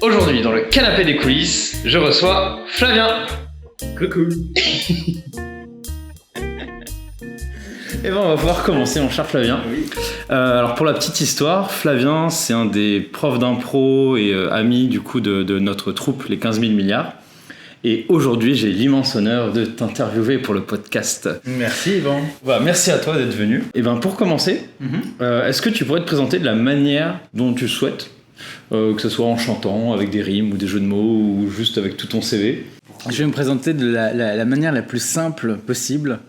Aujourd'hui, dans le canapé des coulisses, je reçois Flavien. Coucou. Et ben on va pouvoir commencer, mon cher Flavien. Oui. Alors pour la petite histoire, Flavien c'est un des profs d'impro et ami du coup de notre troupe Les 15 000 milliards. Et aujourd'hui j'ai l'immense honneur de t'interviewer pour le podcast. Merci Yvan. Voilà, merci à toi d'être venu. Et ben pour commencer, est-ce que tu pourrais te présenter de la manière dont tu souhaites, que ce soit en chantant, avec des rimes ou des jeux de mots ou juste avec tout ton CV? Je vais me présenter de la manière la plus simple possible.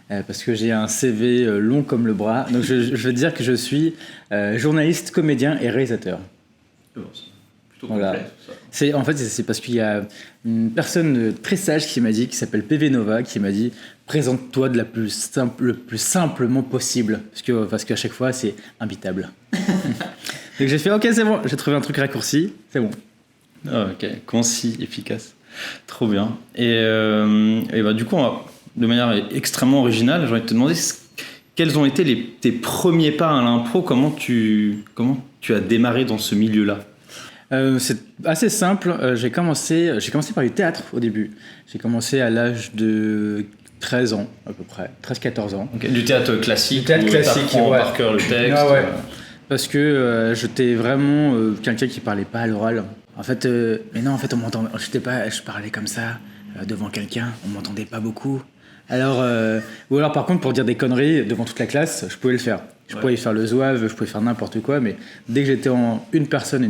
Parce que j'ai un CV long comme le bras. Donc je veux dire que je suis journaliste, comédien et réalisateur. C'est plutôt Voilà. complet, ça. En fait, c'est parce qu'il y a une personne très sage qui m'a dit, qui s'appelle PV Nova, qui m'a dit présente-toi de le plus simplement possible. Parce qu'à chaque fois, c'est imbitable. Donc j'ai fait ok, c'est bon, j'ai trouvé un truc raccourci, c'est bon. Ah, ok, concis, efficace. Trop bien. Et bah, du coup, de manière extrêmement originale, j'ai envie de te demander quels ont été tes premiers pas à l'impro, comment tu as démarré dans ce milieu-là? C'est assez simple. J'ai commencé par du théâtre au début. J'ai commencé à l'âge de 13 ans à peu près, 13-14 ans. Okay. Du théâtre classique. Du théâtre classique, t'apprends ouais. par cœur le texte. Ah ouais. Parce que j'étais vraiment quelqu'un qui parlait pas à l'oral. En fait, mais non, en fait, on m'entendait. Je parlais comme ça devant quelqu'un. On m'entendait pas beaucoup. Alors, ou alors par contre, pour dire des conneries devant toute la classe, je pouvais le faire. Je pouvais faire le zouave, je pouvais faire n'importe quoi, mais dès que j'étais en une personne,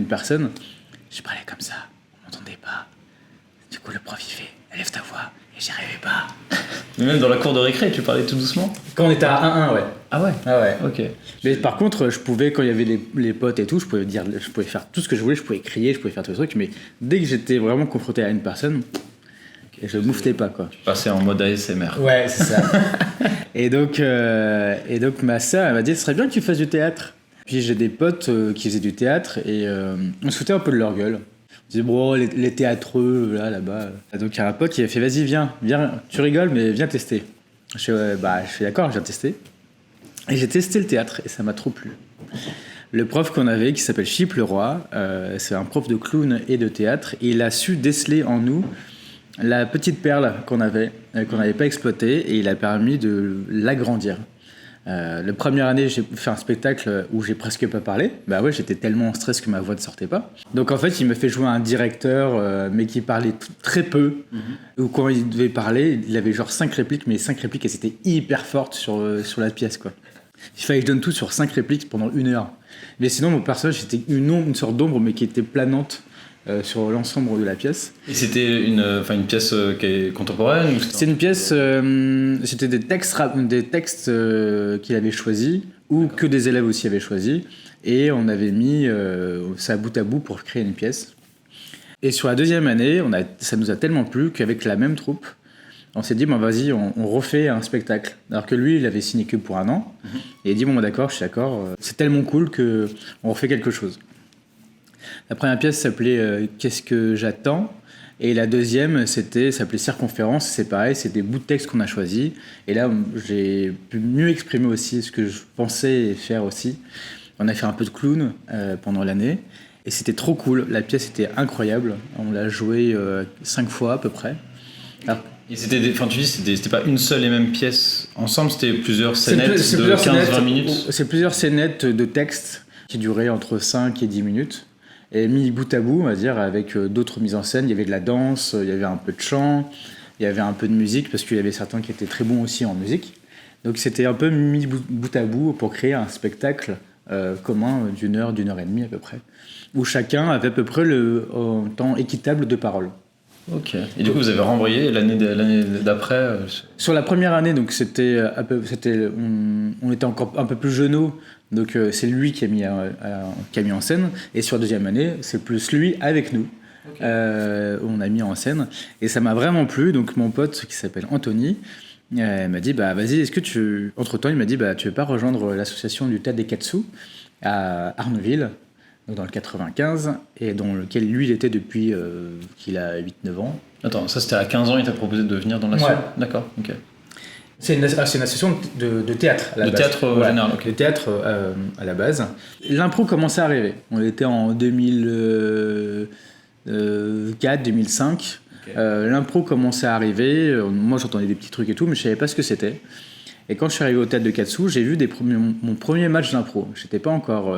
je parlais comme ça. On m'entendait pas. Du coup, le prof il fait élève ta voix, et j'y arrivais pas. Mais même dans la cour de récré, tu parlais tout doucement. Quand on était à 1-1, ouais. Ah ouais. Ah ouais. Ok. Mais par contre, je pouvais, quand il y avait les potes et tout, je pouvais faire tout ce que je voulais, je pouvais crier, je pouvais faire tous les trucs, mais dès que j'étais vraiment confronté à une personne, je mouftais pas, quoi. Passer en mode ASMR. Ouais, c'est ça. et donc ma sœur, elle m'a dit, ce serait bien que tu fasses du théâtre. Puis j'ai des potes qui faisaient du théâtre et on se foutait un peu de leur gueule. On disait, bon, les théâtreux, là-bas. Donc il y a un pote qui a fait, vas-y, viens, tu rigoles, mais viens tester. Je suis d'accord, je viens tester. Et j'ai testé le théâtre et ça m'a trop plu. Le prof qu'on avait, qui s'appelle Philippe Leroy, c'est un prof de clown et de théâtre, et il a su déceler en nous la petite perle qu'on n'avait pas exploitée, et il a permis de l'agrandir. La première année, j'ai fait un spectacle où j'ai presque pas parlé. Bah ouais, j'étais tellement en stress que ma voix ne sortait pas. Donc en fait, il me fait jouer un directeur, mais qui parlait très peu. Ou quand il devait parler, il avait genre 5 répliques, mais 5 répliques, elles étaient hyper fortes sur la pièce, quoi. Il fallait que je donne tout sur 5 répliques pendant 1 heure. Mais sinon, mon personnage, c'était une sorte d'ombre, mais qui était planante sur l'ensemble de la pièce. Et c'était une pièce qui est contemporaine ou C'est une pièce, c'était des textes qu'il avait choisis, ou que des élèves aussi avaient choisis, et on avait mis ça bout à bout pour créer une pièce. Et sur la deuxième année, ça nous a tellement plu qu'avec la même troupe, on s'est dit, bon, vas-y, on refait un spectacle. Alors que lui, il avait signé que pour 1 an, et il dit, bon, d'accord, je suis d'accord, c'est tellement cool qu'on refait quelque chose. La première pièce s'appelait Qu'est-ce que j'attends ? Et la deuxième s'appelait Circonférence. C'est pareil, c'est des bouts de texte qu'on a choisis. Et là, j'ai pu mieux exprimer aussi ce que je pensais faire aussi. On a fait un peu de clown pendant l'année. Et c'était trop cool. La pièce était incroyable. On l'a jouée 5 fois à peu près. Alors, et c'était tu dis c'était pas une seule et même pièce ensemble, c'était plusieurs scénettes de 15-20 minutes. C'est plusieurs scénettes de texte qui duraient entre 5 et 10 minutes. Et mis bout à bout, on va dire, avec d'autres mises en scène. Il y avait de la danse, il y avait un peu de chant, il y avait un peu de musique, parce qu'il y avait certains qui étaient très bons aussi en musique. Donc c'était un peu mis bout à bout pour créer un spectacle commun d'1 heure, d'1 heure et demie à peu près, où chacun avait à peu près le temps équitable de parole. Ok. Et du coup, vous avez renvoyé l'année d'après Sur la première année, donc on était encore un peu plus jeuneaux, donc c'est lui qui a mis en scène. Et sur la deuxième année, c'est plus lui avec nous. Okay. On a mis en scène. Et ça m'a vraiment plu. Donc mon pote qui s'appelle Anthony m'a dit, bah vas-y, entre-temps, il m'a dit, bah tu veux pas rejoindre l'association du Théâtre des 4 sous à Arneville, donc dans le 95, et dans lequel lui il était depuis qu'il a 8-9 ans. Attends, ça c'était à 15 ans, il t'a proposé de venir dans l'asso? Ouais. D'accord, ok. C'est une association de théâtre à la De base. théâtre Ouais, général, ok. de théâtre à la base. L'impro commençait à arriver. On était en 2004, 2005. Ok. L'impro commençait à arriver. Moi, j'entendais des petits trucs et tout, mais je savais pas ce que c'était. Et quand je suis arrivé au théâtre de Katsu, j'ai vu mon premier match d'impro. J'étais pas encore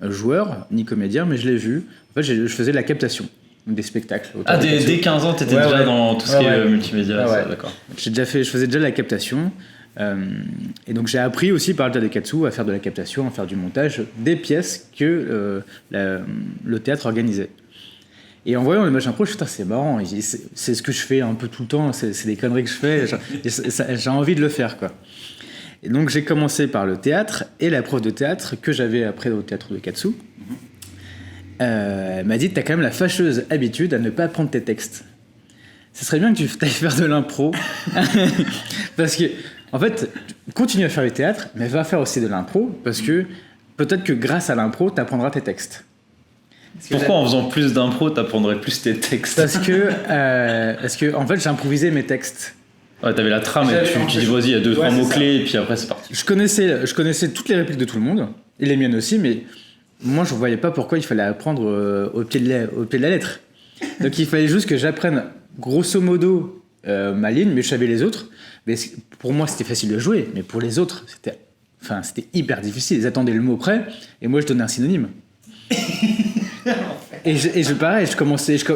joueur ni comédien, mais je l'ai vu. En fait, je faisais de la captation des spectacles. Au Ah, théâtre de Katsu. dès 15 ans, t'étais Ouais, déjà ouais. dans tout ce Ouais, qui est ouais. multimédia, Ouais, ça, ouais. d'accord. Je faisais déjà de la captation. Et donc j'ai appris aussi par le théâtre de Katsu à faire de la captation, à faire du montage des pièces que le théâtre organisait. Et en voyant le match d'impro, je me suis dit, putain, c'est marrant, c'est ce que je fais un peu tout le temps, c'est des conneries que je fais, j'ai envie de le faire, quoi. Et donc j'ai commencé par le théâtre, et la prof de théâtre que j'avais après au théâtre de Katsu m'a dit, t'as quand même la fâcheuse habitude à ne pas apprendre tes textes. Ce serait bien que tu ailles faire de l'impro. Parce que, en fait, continue à faire le théâtre, mais va faire aussi de l'impro, parce que peut-être que grâce à l'impro, t'apprendras tes textes. Pourquoi en faisant plus d'impro, t'apprendrais plus tes textes? Parce que en fait, j'improvisais mes textes. Ouais, t'avais la trame et tu dis vas-y, il y a 2-3 Ouais, c'est mots-clés et puis après c'est parti. Je connaissais toutes les répliques de tout le monde, et les miennes aussi, mais moi, je ne voyais pas pourquoi il fallait apprendre au pied de la lettre. Donc, il fallait juste que j'apprenne grosso modo ma ligne, mais je savais les autres. Mais pour moi, c'était facile de jouer, mais pour les autres, c'était hyper difficile. Ils attendaient le mot près, et moi, je donnais un synonyme. Pareil,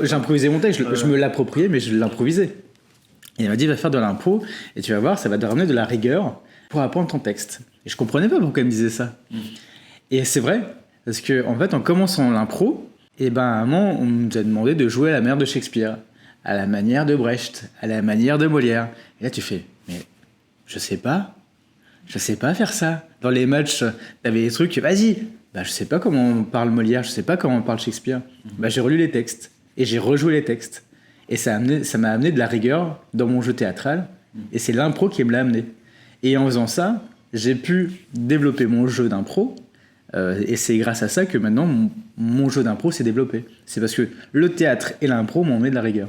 j'improvisais mon texte, je me l'appropriais, mais je l'improvisais. Et elle m'a dit, va faire de l'impro, et tu vas voir, ça va te ramener de la rigueur pour apprendre ton texte. Et je comprenais pas pourquoi elle me disait ça. Et c'est vrai, parce que en fait, en commençant l'impro, et ben, à un moment, on nous a demandé de jouer à la manière de Shakespeare, à la manière de Brecht, à la manière de Molière. Et là, tu fais, mais je sais pas faire ça. Dans les matchs, t'avais des trucs, vas-y, bah, je sais pas comment on parle Molière, je sais pas comment on parle Shakespeare. Bah, j'ai relu les textes, et j'ai rejoué les textes. Et ça m'a amené de la rigueur dans mon jeu théâtral, et c'est l'impro qui me l'a amené. Et en faisant ça, j'ai pu développer mon jeu d'impro, et c'est grâce à ça que maintenant mon jeu d'impro s'est développé. C'est parce que le théâtre et l'impro m'ont mis de la rigueur.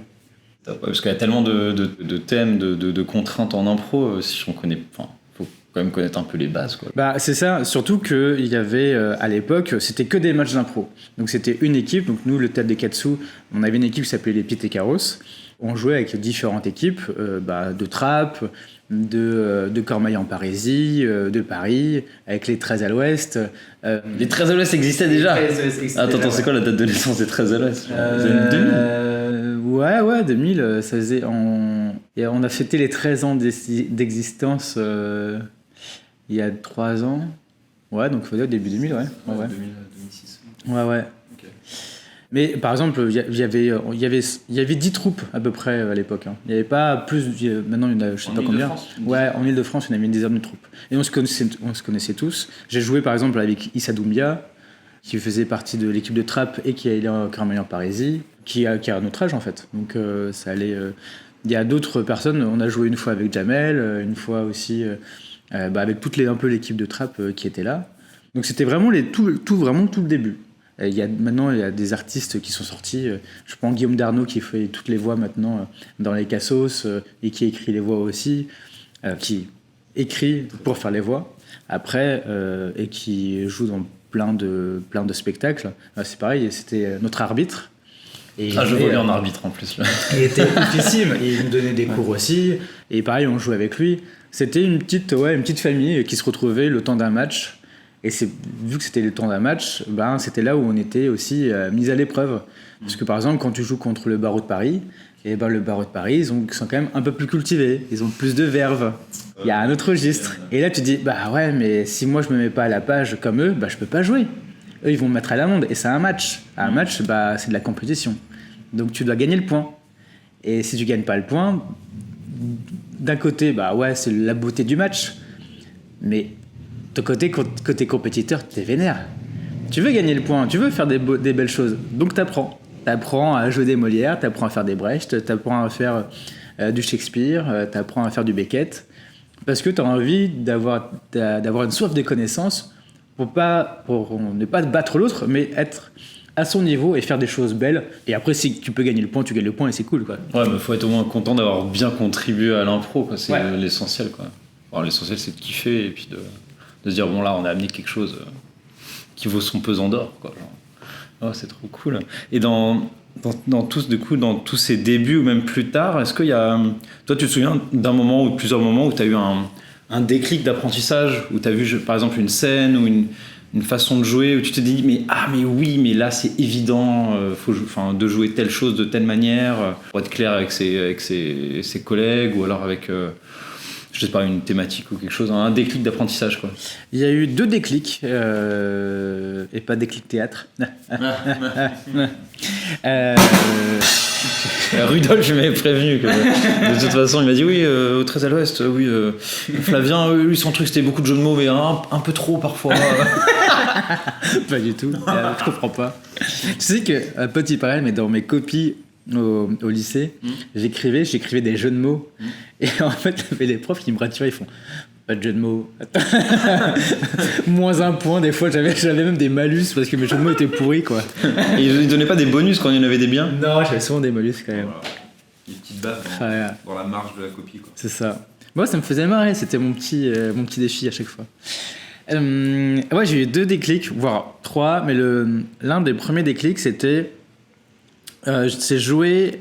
Ouais, parce qu'il y a tellement de thèmes, de contraintes en impro, si on connaît, faut quand même connaître un peu les bases, quoi. Bah, c'est ça, surtout qu'il y avait à l'époque, c'était que des matchs d'impro. Donc c'était une équipe, donc nous, le théâtre des Katsu, on avait une équipe qui s'appelait les Pied et Carros. On jouait avec différentes équipes, de Trappes, de Cormeilles en Parisie, de Paris, avec les 13 à l'Ouest. Les 13 à l'Ouest existaient déjà. Attends, c'est quoi la date de naissance des 13 à l'Ouest? Les années 2000? Ouais, 2000, ça faisait et on a fêté les 13 ans d'existence il y a 3 ans. Ouais, donc il faut dire début 2000, ouais. 2006. Ouais. Ok. Mais par exemple, il y avait 10 troupes à peu près à l'époque. Hein. Il n'y avait pas plus. Maintenant, il y en a, je sais pas combien. Ouais, en Ile-de-France, il y en avait une dizaine de troupes. Et on se connaissait tous. J'ai joué par exemple avec Issa Doumbia, qui faisait partie de l'équipe de Trappes et qui est allé en Cormeilles en Parisie, qui a notre âge en fait. Donc ça allait. Il y a d'autres personnes. On a joué une fois avec Jamel, une fois aussi avec un peu l'équipe de Trappes qui était là. Donc c'était vraiment vraiment tout le début. Maintenant, il y a des artistes qui sont sortis. Je prends Guillaume Darnaud qui fait toutes les voix maintenant dans les Cassos et qui écrit les voix aussi, qui écrit pour faire les voix après et qui joue dans plein de spectacles. C'est pareil, c'était notre arbitre. Et je vois bien en arbitre en plus. Là. Il était oufissime et il nous donnait des cours aussi. Et pareil, on jouait avec lui. C'était une petite famille qui se retrouvait le temps d'un match. Et vu que c'était le temps d'un match, c'était là où on était aussi mis à l'épreuve. Parce que par exemple, quand tu joues contre le Barreau de Paris, le Barreau de Paris, ils sont quand même un peu plus cultivés. Ils ont plus de verve. Il y a un autre registre. Et là, tu dis, ouais, mais si moi je me mets pas à la page comme eux, je peux pas jouer. Eux, ils vont me mettre à l'amende. Et c'est un match. Un match, c'est de la compétition. Donc tu dois gagner le point. Et si tu gagnes pas le point, d'un côté, c'est la beauté du match. Mais de côté compétiteur, t'es vénère. Tu veux gagner le point, tu veux faire des belles choses. Donc t'apprends. T'apprends à jouer des Molières, t'apprends à faire des Brecht, t'apprends à faire du Shakespeare, t'apprends à faire du Beckett. Parce que t'as envie d'avoir une soif de connaissances pour ne pas battre l'autre, mais être à son niveau et faire des choses belles. Et après, si tu peux gagner le point, tu gagnes le point et c'est cool, quoi. Ouais, mais faut être au moins content d'avoir bien contribué à l'impro, quoi. C'est l'essentiel, quoi. Alors, l'essentiel, c'est de kiffer et puis de se dire, bon, là, on a amené quelque chose qui vaut son pesant d'or, quoi. Genre. Oh, c'est trop cool. Et dans tous ces débuts ou même plus tard, est-ce qu'il y a... Toi, tu te souviens d'un moment ou de plusieurs moments où tu as eu un déclic d'apprentissage, où tu as vu, par exemple, une scène ou une façon de jouer, où tu te dis, mais oui, mais là, c'est évident, de jouer telle chose de telle manière, pour être clair avec ses collègues, ou alors avec... je sais pas, une thématique ou quelque chose, un déclic d'apprentissage, quoi. Il y a eu 2 déclics, et pas déclic théâtre. Rudolf, je m'avais prévenu que de toute façon, il m'a dit oui, au 13 à l'Ouest, oui, Flavien, lui, son truc c'était beaucoup de jeux de mots, mais un peu trop parfois. Pas du tout, je comprends pas. Tu sais que, petit parallèle, mais dans mes copies au lycée, j'écrivais des jeux de mots. Et en fait, il y avait les profs qui me rattiraient, ils font pas de jeu de mots. Moins 1 point, des fois j'avais même des malus parce que mes jeux de mots étaient pourris, quoi. Et ils donnaient pas des bonus quand il y en avait des biens? Non, j'avais souvent des malus quand même. Voilà. Des petites baffes dans la marge de la copie, quoi. C'est ça. Moi, ça me faisait marrer, c'était mon petit défi à chaque fois. Ouais, j'ai eu 2 déclics, voire 3, mais l'un des premiers déclics, c'était c'est jouer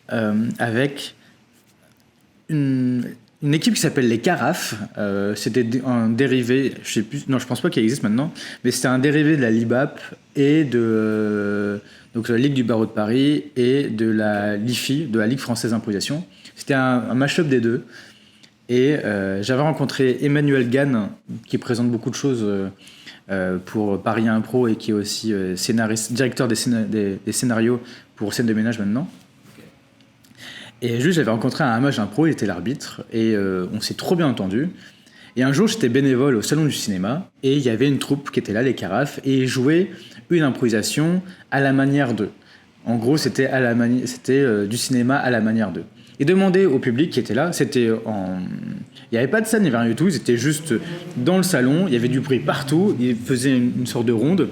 avec une équipe qui s'appelle les Carafes. C'était un dérivé, je sais plus, non, je pense pas qu'il existe maintenant, mais c'était un dérivé de la LIBAP et donc la Ligue du barreau de Paris et de la LIFI, de la Ligue française d'improvisation. C'était un mash-up des deux. Et j'avais rencontré Emmanuel Gann, qui présente beaucoup de choses pour Paris Impro et qui est aussi directeur des scénarios pour Scène de ménage maintenant. Et juste, j'avais rencontré un match d'impro, il était l'arbitre, et on s'est trop bien entendu. Et un jour, j'étais bénévole au Salon du Cinéma, et il y avait une troupe qui était là, les Carafes, et ils jouaient une improvisation à la manière d'eux. En gros, c'était du cinéma à la manière d'eux. Et demander au public qui était là, il n'y avait pas de scène, il n'y avait rien du tout, ils étaient juste dans le salon, il y avait du bruit partout, ils faisaient une sorte de ronde,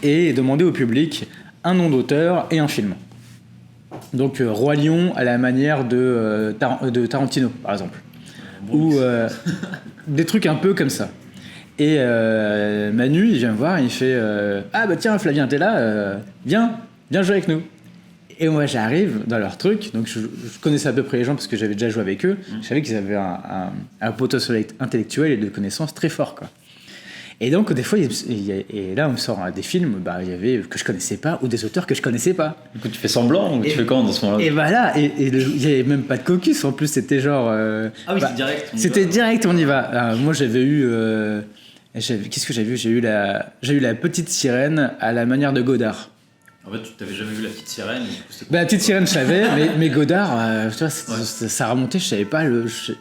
et demander au public un nom d'auteur et un film. Donc Roi Lion à la manière de Tarantino, par exemple. Ou des trucs un peu comme ça. Et Manu, il vient me voir et il fait ah bah tiens Flavien, t'es là, viens jouer avec nous. Et moi j'arrive dans leur truc, donc je connaissais à peu près les gens parce que j'avais déjà joué avec eux. Je savais qu'ils avaient un potentiel intellectuel et de connaissances très fort, quoi. Et donc des fois, et là on me sort des films, il y avait que je connaissais pas ou des auteurs que je connaissais pas. Du coup, tu fais semblant ou tu fais quand dans ce moment-là? Et voilà, il y avait même pas de caucus. En plus, c'était genre. Ah oui, c'est direct. C'était direct, on y va. Alors, moi, j'avais eu. Qu'est-ce que j'ai vu? J'ai eu la petite sirène à la manière de Godard. En fait, tu t'avais jamais vu la petite sirène. La petite sirène, je savais, mais Godard, tu vois, ça remontait, je savais pas. Je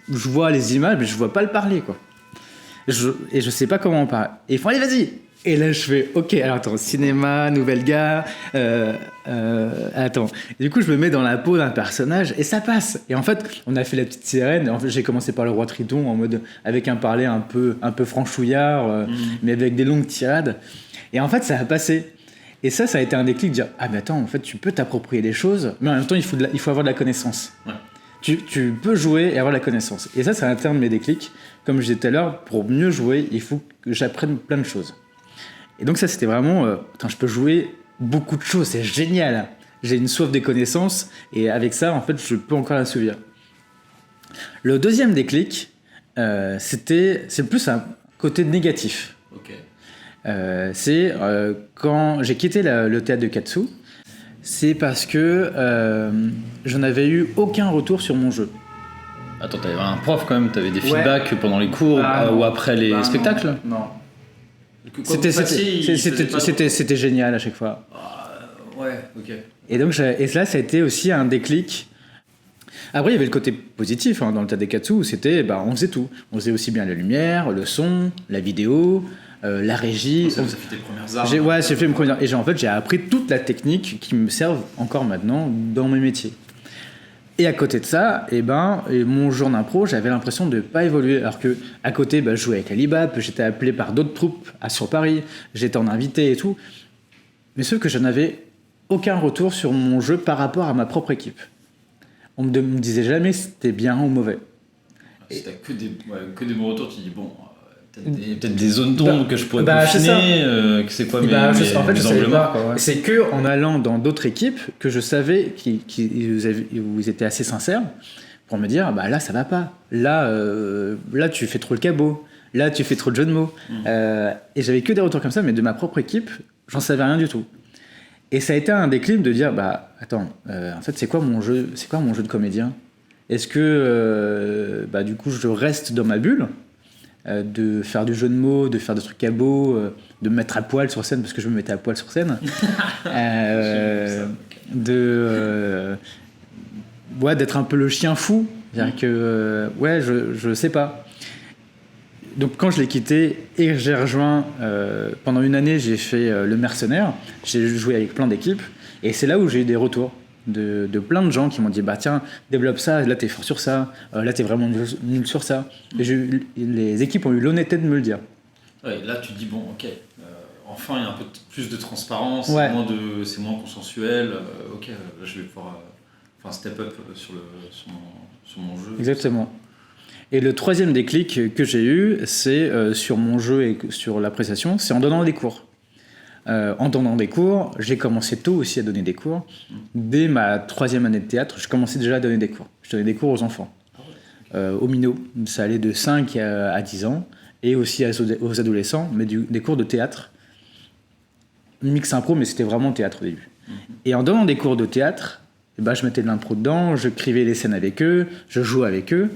vois les images, mais je vois pas le parler, quoi. Et je sais pas comment on parle. Et ils font, allez, vas-y! Et là, je fais, ok, alors attends, cinéma, nouvelle gare, attends. Et du coup, je me mets dans la peau d'un personnage et ça passe. Et en fait, on a fait la petite sirène. En fait, j'ai commencé par le roi Triton en mode, avec un parler un peu franchouillard, mais avec des longues tirades. Et en fait, ça a passé. Et ça a été un déclic de dire, ah, mais attends, en fait, tu peux t'approprier des choses, mais en même temps, il faut avoir de la connaissance. Ouais. Tu peux jouer et avoir de la connaissance. Et ça, c'est un terme de mes déclics. Comme je disais tout à l'heure, pour mieux jouer, il faut que j'apprenne plein de choses. Et donc ça, c'était vraiment... je peux jouer beaucoup de choses, c'est génial. J'ai une soif des connaissances, et avec ça, en fait, je peux encore la souvenir. Le deuxième déclic, c'est plus un côté négatif. Okay. C'est quand j'ai quitté le théâtre de Katsu, c'est parce que je n'avais eu aucun retour sur mon jeu. Attends, t'avais un prof quand même, t'avais des feedbacks pendant les cours ou après les spectacles? Non. C'était génial à chaque fois. Ouais, ok. Et donc, là, ça a été aussi un déclic. Après, il y avait le côté positif dans le théâtre des Katsu où c'était, on faisait tout. On faisait aussi bien la lumière, le son, la vidéo, la régie. Ça fait tes premières armes. J'ai fait mes premières armes. Et en fait, j'ai appris toute la technique qui me servent encore maintenant dans mes métiers. Et à côté de ça, mon jour d'impro, j'avais l'impression de ne pas évoluer. Alors qu'à côté, je jouais avec la LIBAP, j'étais appelé par d'autres troupes sur Paris, j'étais en invité et tout. Mais sauf que je n'avais aucun retour sur mon jeu par rapport à ma propre équipe. On me disait jamais si c'était bien ou mauvais. Si t'as que des bons retours, tu dis bon, peut-être des zones d'ombre que je pourrais peaufiner, c'est quoi mes angles morts, quoi. C'est que en allant dans d'autres équipes que je savais où ils étaient assez sincères pour me dire bah là ça va pas, là tu fais trop le cabot, là tu fais trop de jeux de mots. Et j'avais que des retours comme ça, mais de ma propre équipe j'en savais rien du tout. Et ça a été un déclic de dire bah attends, en fait c'est quoi mon jeu de comédien? Est-ce que du coup je reste dans ma bulle, de faire du jeu de mots, de faire des trucs cabots, de me mettre à poil sur scène parce que je me mettais à poil sur scène, d'être un peu le chien fou, c'est-à-dire que je sais pas. Donc quand je l'ai quitté et j'ai rejoint, pendant une année j'ai fait le mercenaire, j'ai joué avec plein d'équipes et c'est là où j'ai eu des retours de plein de gens qui m'ont dit bah tiens développe ça, là t'es fort sur ça, là t'es vraiment nul sur ça. Et les équipes ont eu l'honnêteté de me le dire. Ouais, là tu te dis bon ok, enfin il y a un peu plus de transparence, ouais. c'est moins consensuel, ok je vais pouvoir step up sur mon jeu. Exactement. Et le troisième déclic que j'ai eu, c'est sur mon jeu et sur l'appréciation, c'est en donnant des cours. En donnant des cours, j'ai commencé tôt aussi à donner des cours. Dès ma 3e année de théâtre, je commençais déjà à donner des cours. Je donnais des cours aux enfants. Au minot, ça allait de 5 à 10 ans, et aussi aux adolescents, mais des cours de théâtre. Mix impro, mais c'était vraiment théâtre au début. Et en donnant des cours de théâtre, je mettais de l'impro dedans, je écrivais les scènes avec eux, je jouais avec eux,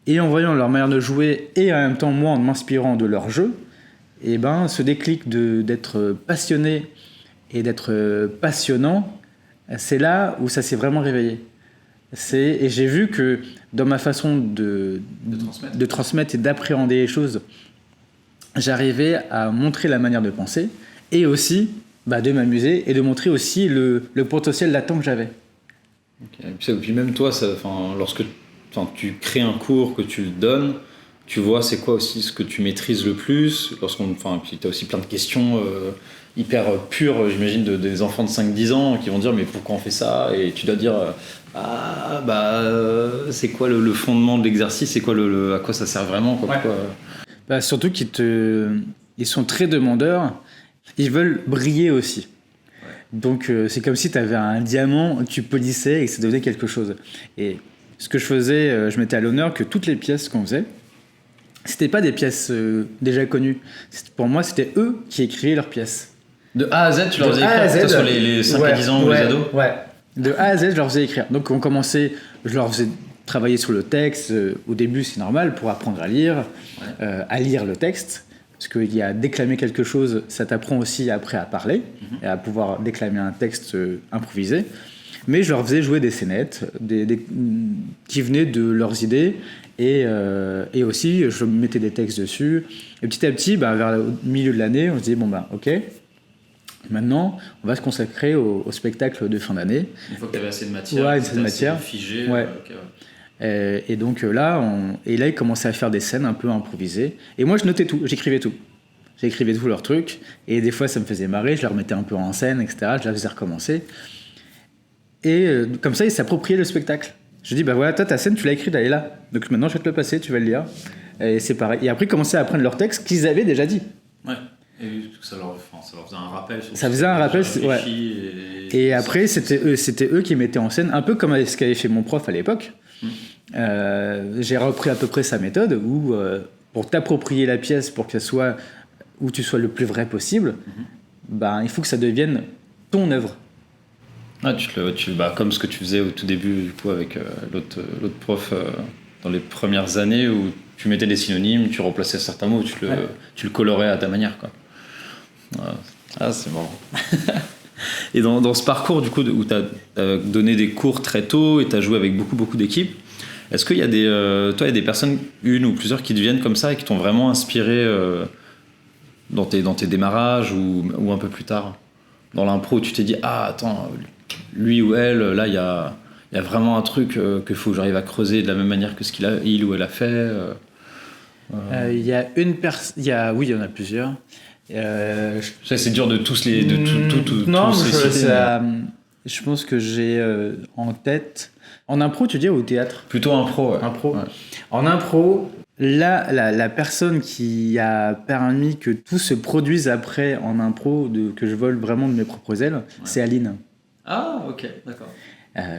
et en voyant leur manière de jouer, et en même temps moi en m'inspirant de leur jeu, et ce déclic d'être passionné et d'être passionnant, c'est là où ça s'est vraiment réveillé. Et j'ai vu que dans ma façon de transmettre et d'appréhender les choses, j'arrivais à montrer la manière de penser et aussi de m'amuser et de montrer aussi le potentiel latent que j'avais. Okay. Et puis même toi, lorsque tu crées un cours, que tu le donnes, tu vois c'est quoi aussi ce que tu maîtrises le plus, puis tu as aussi plein de questions hyper pures, j'imagine, des enfants de 5-10 ans qui vont dire mais pourquoi on fait ça, et tu dois dire c'est quoi le fondement de l'exercice, c'est quoi à quoi ça sert vraiment, quoi, pourquoi... Surtout ils sont très demandeurs, ils veulent briller aussi. Donc c'est comme si tu avais un diamant, tu polissais et que ça devenait quelque chose. Et ce que je faisais, je mettais à l'honneur que toutes les pièces qu'on faisait, c'était pas des pièces déjà connues. Pour moi, c'était eux qui écrivaient leurs pièces. De A à Z, tu leur faisais écrire, que ce soit les 5 à 10 ans ou les ados? Ouais. De A à Z, je leur faisais écrire. Donc on commençait, je leur faisais travailler sur le texte. Au début, c'est normal pour apprendre à lire le texte. Parce qu'il y a déclamer quelque chose, ça t'apprend aussi après à parler et à pouvoir déclamer un texte improvisé. Mais je leur faisais jouer des scénettes qui venaient de leurs idées et aussi je mettais des textes dessus. Et petit à petit, vers le milieu de l'année, on se disait ok, maintenant on va se consacrer au spectacle de fin d'année. Une fois que tu avais assez de matière, figé. Ouais. Et donc là, ils commençaient à faire des scènes un peu improvisées. Et moi, je notais tout, j'écrivais tout. J'écrivais tout leur truc. Et des fois, ça me faisait marrer, je leur mettais un peu en scène, etc. Je la faisais recommencer. Et comme ça, ils s'appropriaient le spectacle. Je dis, toi, ta scène, tu l'as écrite, elle est là. Donc maintenant, je vais te le passer, tu vas le lire. Et c'est pareil. Et après, ils commençaient à apprendre leur texte qu'ils avaient déjà dit. Ouais. Et ça leur faisait un rappel. Ça faisait un rappel, ouais. Et après, c'était eux qui mettaient en scène, un peu comme ce qu'avait fait mon prof à l'époque. J'ai repris à peu près sa méthode où pour t'approprier la pièce, pour que ça soit où tu sois le plus vrai possible, il faut que ça devienne ton œuvre. Comme ce que tu faisais au tout début du coup avec l'autre prof dans les premières années où tu mettais des synonymes, tu remplaçais certains mots, tu le colorais à ta manière, quoi. C'est marrant. Et dans ce parcours du coup où tu as donné des cours très tôt et tu as joué avec beaucoup d'équipes, est-ce qu'il y a des personnes, une ou plusieurs, qui deviennent comme ça et qui t'ont vraiment inspiré dans tes démarrages ou un peu plus tard dans l'impro, tu t'es dit attends, lui ou elle, là il y a vraiment un truc qu'il faut que j'arrive à creuser de la même manière que ce qu'il ou elle a fait. Il y a une personne, oui, il y en a plusieurs. C'est dur de tous les. Non, tous les ça, Je pense que j'ai en tête... En impro, tu dis, ou au théâtre? Plutôt impro, ouais. Impro. Ouais. En impro, la personne qui a permis que tout se produise après en impro, que je vole vraiment de mes propres ailes, c'est Aline. Ah, ok, d'accord.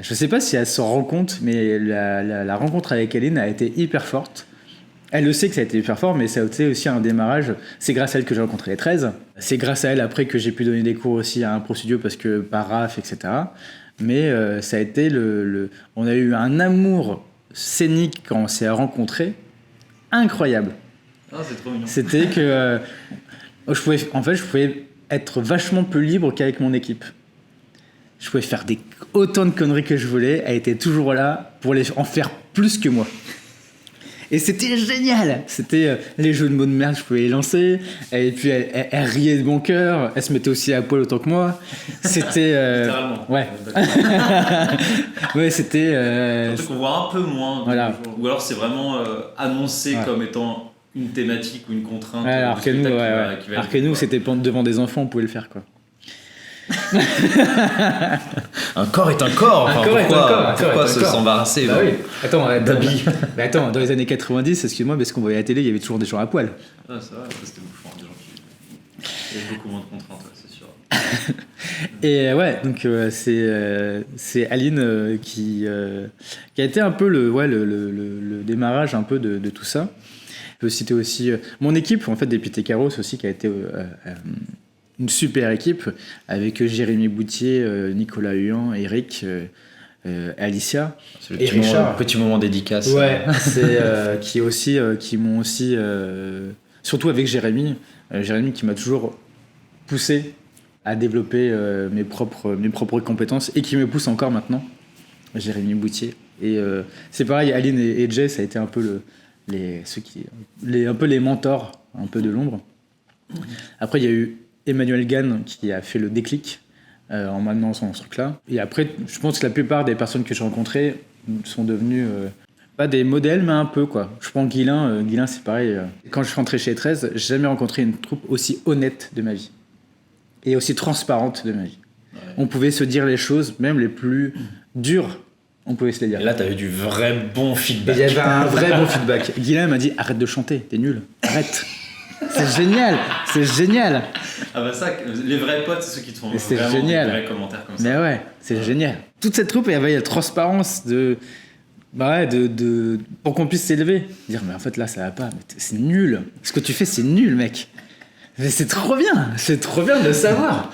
Je sais pas si elle s'en rend compte, mais la rencontre avec Aline a été hyper forte. Elle le sait que ça a été hyper fort, mais ça a été aussi un démarrage. C'est grâce à elle que j'ai rencontré les 13. C'est grâce à elle après que j'ai pu donner des cours aussi à Impro Studio parce que par RAF, etc. Mais ça a été on a eu un amour scénique quand on s'est rencontrés incroyable. Ah, c'est trop mignon. C'était que je pouvais être vachement plus libre qu'avec mon équipe. Je pouvais faire autant de conneries que je voulais. Elle était toujours là pour en faire plus que moi. Et c'était génial. C'était les jeux de mots de merde, je pouvais les lancer. Et puis elle riait de bon cœur. Elle se mettait aussi à poil autant que moi. C'était... Littéralement. Ouais. Ouais, c'était... Surtout qu'on voit un peu moins. Voilà. Ou alors c'est vraiment annoncé Ouais. comme étant une thématique ou une contrainte. Ouais, alors que nous, alors c'était devant des enfants, on pouvait le faire, quoi. Un corps est un corps. Un corps est un corps. Pourquoi s'embarrasser Bah oui. Attends, d'habits. Mais attends, dans les années 90, excuse-moi, parce qu'on voyait à la télé, il y avait toujours des gens à poil. Ah, ça va, c'était bouffant. Des gens qui... Il y avait beaucoup moins de contraintes, ouais, c'est sûr. Et ouais, donc c'est Aline qui a été un peu le démarrage un peu de tout ça. Je peux citer aussi mon équipe, en fait, des Pité Carros aussi, qui a été une super équipe avec Jérémy Boutier, Nicolas Huan, Eric, Alicia. C'est le Et Richard. petit moment dédicace. Ouais, c'est qui m'ont aussi surtout avec Jérémy qui m'a toujours poussé à développer mes propres compétences et qui me pousse encore maintenant, Jérémy Boutier. Et c'est pareil, Aline et Jay, ça a été un peu un peu les mentors un peu de l'ombre. Après il y a eu Emmanuel Gann qui a fait le déclic en m'amenant dans ce truc-là. Et après, je pense que la plupart des personnes que j'ai rencontrées sont devenues pas des modèles, mais un peu, quoi. Je prends Guilain. Guilain, c'est pareil. Quand je suis rentré chez 13, j'ai jamais rencontré une troupe aussi honnête de ma vie. Et aussi transparente de ma vie. Ouais. On pouvait se dire les choses, même les plus dures, on pouvait se les dire. Et là, t'avais du vrai bon feedback. Il y avait un vrai bon feedback. Guilain m'a dit, arrête de chanter, t'es nul, arrête. C'est génial, c'est génial. Ah bah ça, les vrais potes, c'est ceux qui te font vraiment génial. des vrais commentaires comme ça. Mais ouais, c'est génial. Toute cette troupe, il y avait la transparence pour qu'on puisse s'élever. Dire, mais en fait là, ça va pas, mais c'est nul. Ce que tu fais, c'est nul, mec. Mais c'est trop bien de le savoir.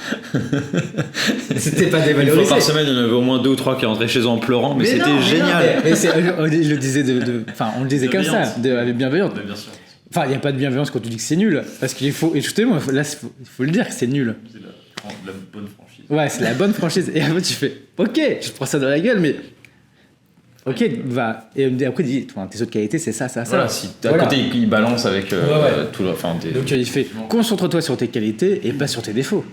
C'était pas dévalorisé. Une fois par semaine, il y en avait au moins 2 ou 3 qui rentraient chez eux en pleurant, mais c'était génial. On le disait on le disait comme ça, avec bienveillance. Bien sûr. Enfin, il n'y a pas de bienveillance quand tu dis que c'est nul. Parce qu'il faut. Et justement, là, il faut le dire que c'est nul. C'est la bonne franchise. Ouais, c'est la bonne franchise. Et après, tu fais ok, je te prends ça dans la gueule, mais. Ok, va. Et après, il dit tes autres qualités, c'est ça. Voilà, si à côté, il balance avec tout le. Enfin, donc, il fait concentre-toi sur tes qualités et pas sur tes défauts.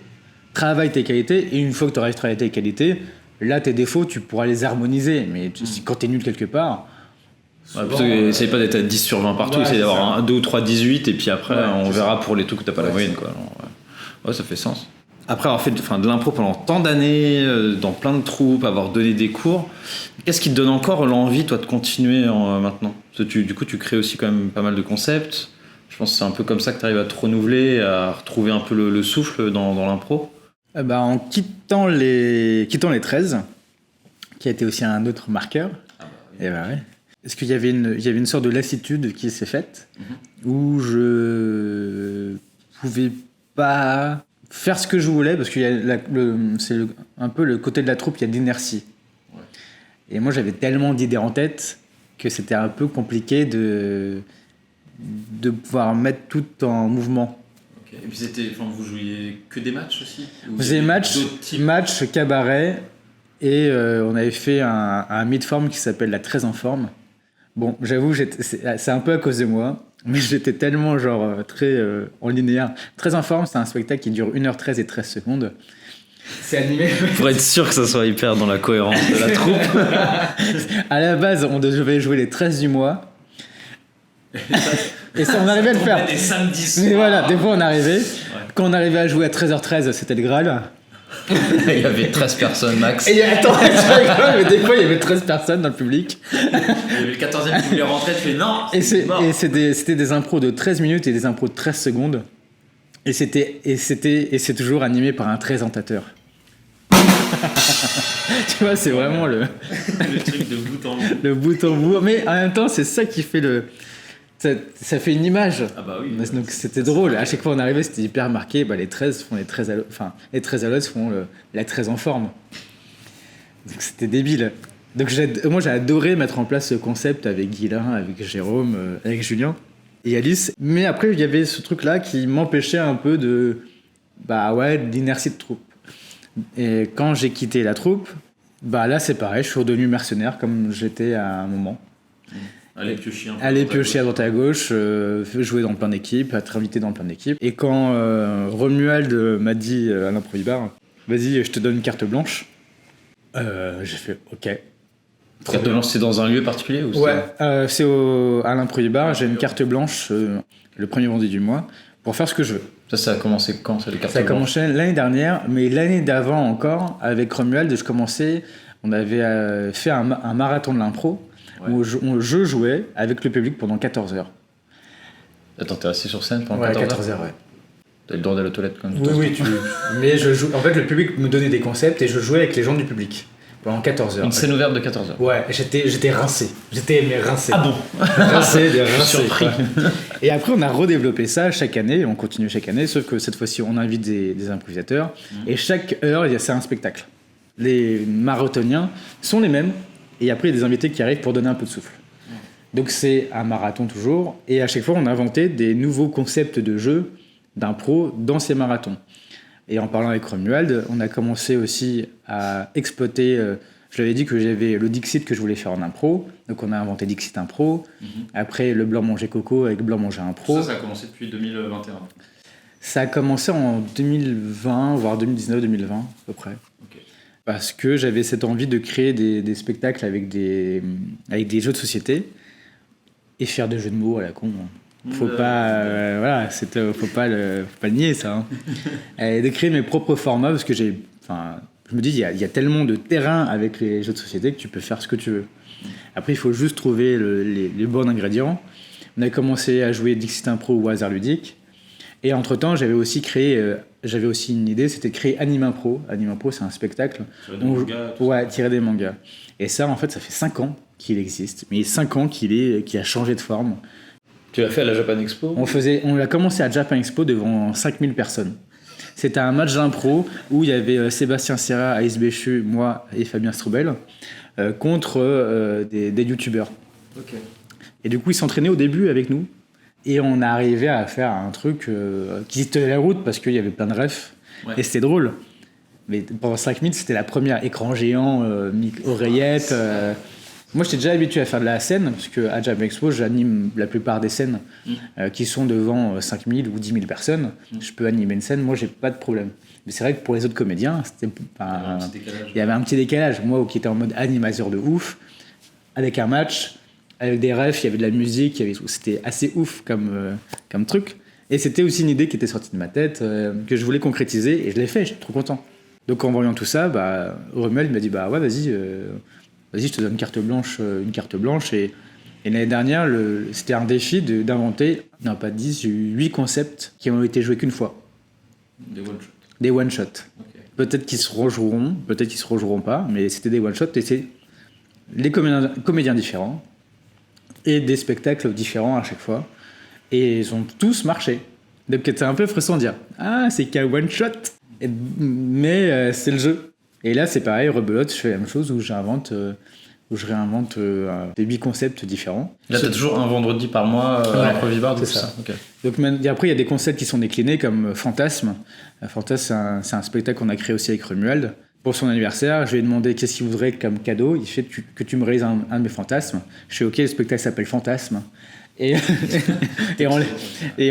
Travaille tes qualités, et une fois que tu auras travaillé tes qualités, là, tes défauts, tu pourras les harmoniser. Mais quand tu es nul quelque part. Essaye pas d'être à 10 sur 20 partout, essaye d'avoir 2 ou 3 18 et puis après on verra pour les trucs où t'as pas la moyenne, quoi. Alors, ouais, ça fait sens. Après avoir fait de l'impro pendant tant d'années, dans plein de troupes, avoir donné des cours, qu'est-ce qui te donne encore l'envie, toi, de continuer maintenant? Parce que du coup, tu crées aussi quand même pas mal de concepts. Je pense que c'est un peu comme ça que tu arrives à te renouveler, à retrouver un peu le souffle dans l'impro. En quittant les 13, qui a été aussi un autre marqueur. Et ouais. Parce qu'il y avait une sorte de lassitude qui s'est faite, où je pouvais pas faire ce que je voulais, parce qu'il y a c'est un peu le côté de la troupe, il y a de l'inertie. Ouais. Et moi, j'avais tellement d'idées en tête que c'était un peu compliqué de pouvoir mettre tout en mouvement. Okay. Et puis vous jouiez que des matchs aussi? Vous faisiez match, cabaret, et on avait fait un mid-form qui s'appelle la 13 en forme. Bon, j'avoue, c'est un peu à cause de moi, mais j'étais tellement très en linéaire. 13 en forme, c'est un spectacle qui dure 1h13 et 13 secondes. C'est animé. Pour être sûr que ça soit hyper dans la cohérence de la troupe. À la base, on devait jouer les 13 du mois. Et ça, on arrivait à le faire. Des samedis soirs. Mais voilà, des fois on arrivait. Ouais. Quand on arrivait à jouer à 13h13, c'était le Graal. Il y avait 13 personnes max. Et attends, je rigole, mais des fois il y avait 13 personnes dans le public. Il y avait le 14e qui voulait rentrer, tu fais non. Et c'était des impros de 13 minutes et des impros de 13 secondes. Et c'est toujours animé par un présentateur. Tu vois, c'est vraiment le truc de bout en bout. Le bout en bout. Mais en même temps, c'est ça qui fait ça fait une image. Ah bah oui. Donc c'était drôle. À chaque fois on arrivait, c'était hyper marqué. Bah, les 13 font les 13 à l'autre. Enfin, les 13 à l'autre font la 13 en forme. Donc c'était débile. Donc moi j'ai adoré mettre en place ce concept avec Guilain, avec Jérôme, avec Julien et Alice. Mais après il y avait ce truc là qui m'empêchait un peu de l'inertie de troupe. Et quand j'ai quitté la troupe, bah là c'est pareil, je suis redevenu mercenaire comme j'étais à un moment. Aller piocher à droite et à gauche, jouer dans plein d'équipes, être invité dans plein d'équipes. Et quand Romuald m'a dit à l'improvibar, vas-y, je te donne une carte blanche, j'ai fait ok. Carte blanche, c'est dans un lieu particulier ou Ouais, c'est à l'improvibar, j'ai une carte blanche le premier vendredi du mois pour faire ce que je veux. Ça a commencé quand, ça, les cartes blanches ? Ça a commencé l'année dernière, mais l'année d'avant encore, avec Romuald, on avait fait un marathon de l'impro. Ouais. Où je jouais avec le public pendant 14 heures. Attends, t'es resté sur scène pendant 14 heures, ouais. T'as le droit d'aller aux toilettes quand même. Oui, mais je joue. En fait, le public me donnait des concepts et je jouais avec les gens du public pendant 14 heures. Une scène ouverte de 14 heures. Ouais, j'étais rincé. J'étais rincé. Ah bon? rincé. Surpris. Et après, on a redéveloppé ça chaque année. On continue chaque année, sauf que cette fois-ci, on invite des improvisateurs. Et chaque heure, c'est un spectacle. Les marathoniens sont les mêmes. Et après, il y a des invités qui arrivent pour donner un peu de souffle. Donc c'est un marathon toujours. Et à chaque fois, on a inventé des nouveaux concepts de jeu, d'impro, dans ces marathons. Et en parlant avec Romuald, on a commencé aussi à exploiter... je lui avais dit que j'avais le Dixit que je voulais faire en impro. Donc on a inventé Dixit Impro. Après, le Blanc Manger Coco avec Blanc Manger Impro. Ça a commencé depuis 2021. Ça a commencé en 2020, voire 2019-2020 à peu près. Okay. Parce que j'avais cette envie de créer des spectacles avec des jeux de société et faire des jeux de mots à la con. Faut pas le nier ça. Et de créer mes propres formats parce que je me dis il y a tellement de terrain avec les jeux de société que tu peux faire ce que tu veux. Après il faut juste trouver les bons ingrédients. On a commencé à jouer Dixit Impro ou Hasard Ludique. Et entre-temps, j'avais aussi une idée, c'était de créer Anime Impro. Anime Impro, c'est un spectacle tiré des mangas. Et ça, en fait, ça fait 5 ans qu'il existe. Mais 5 ans qu'il a changé de forme. Tu l'as fait à la Japan Expo ? On l'a commencé à Japan Expo devant 5000 personnes. C'était un match d'impro où il y avait Sébastien Serra, Aïs Béchu, moi et Fabien Stroubel contre des youtubeurs. Okay. Et du coup, ils s'entraînaient au début avec nous. Et on a arrivé à faire un truc qui tenait la route parce qu'il y avait plein de refs. Ouais. Et c'était drôle. Mais pendant 5000, c'était la première écran géant, oreillette. Moi, j'étais déjà habitué à faire de la scène parce qu'à Japan Expo, j'anime la plupart des scènes qui sont devant 5000 ou 10 000 personnes. Je peux animer une scène, moi, j'ai pas de problème. Mais c'est vrai que pour les autres comédiens, il y avait un petit décalage. Moi, qui était en mode animateur de ouf, avec un match... Avec des refs, il y avait de la musique, c'était assez ouf comme truc. Et c'était aussi une idée qui était sortie de ma tête, que je voulais concrétiser, et je l'ai fait, j'étais trop content. Donc en voyant tout ça, Romuald m'a dit ouais, vas-y, je te donne une carte blanche. Et l'année dernière, c'était un défi d'inventer, non pas 10, 8 concepts qui ont été joués qu'une fois. Des one-shots. Okay. Peut-être qu'ils se rejoueront, peut-être qu'ils se rejoueront pas, mais c'était des one-shots, et c'est les comédiens différents. Et des spectacles différents à chaque fois. Et ils ont tous marché. Donc c'était un peu frustrant de dire « Ah, c'est qu'un one-shot !» Mais c'est le jeu. Et là, c'est pareil, rebelote, je fais la même chose où je réinvente des 8 concepts différents. Là, t'as toujours un vendredi par mois à l'improvibar, c'est ça. Okay. Donc après, il y a des concepts qui sont déclinés comme Fantasme. Fantasme, c'est un spectacle qu'on a créé aussi avec Romuald. Pour son anniversaire, je lui ai demandé qu'est-ce qu'il voudrait comme cadeau. Il fait que tu me réalises un de mes fantasmes. Je fais OK, le spectacle s'appelle Fantasme. Et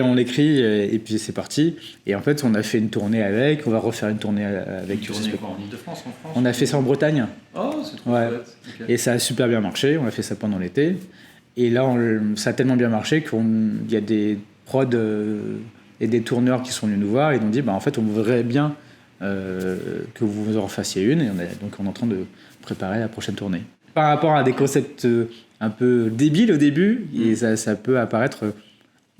on l'écrit, et puis c'est parti. Et en fait, on a fait une tournée avec. On va refaire une tournée avec. Une tournée quoi, en Ile-de-France, en France? On a fait ça en Bretagne. Oh, c'est trop chouette. Okay. Et ça a super bien marché. On a fait ça pendant l'été. Et là, ça a tellement bien marché qu'il y a des prods et des tourneurs qui sont venus nous voir. Ils nous ont dit en fait, on voudrait bien que vous en fassiez une. Et donc on est en train de préparer la prochaine tournée. Par rapport à des concepts un peu débiles au début, et ça peut apparaître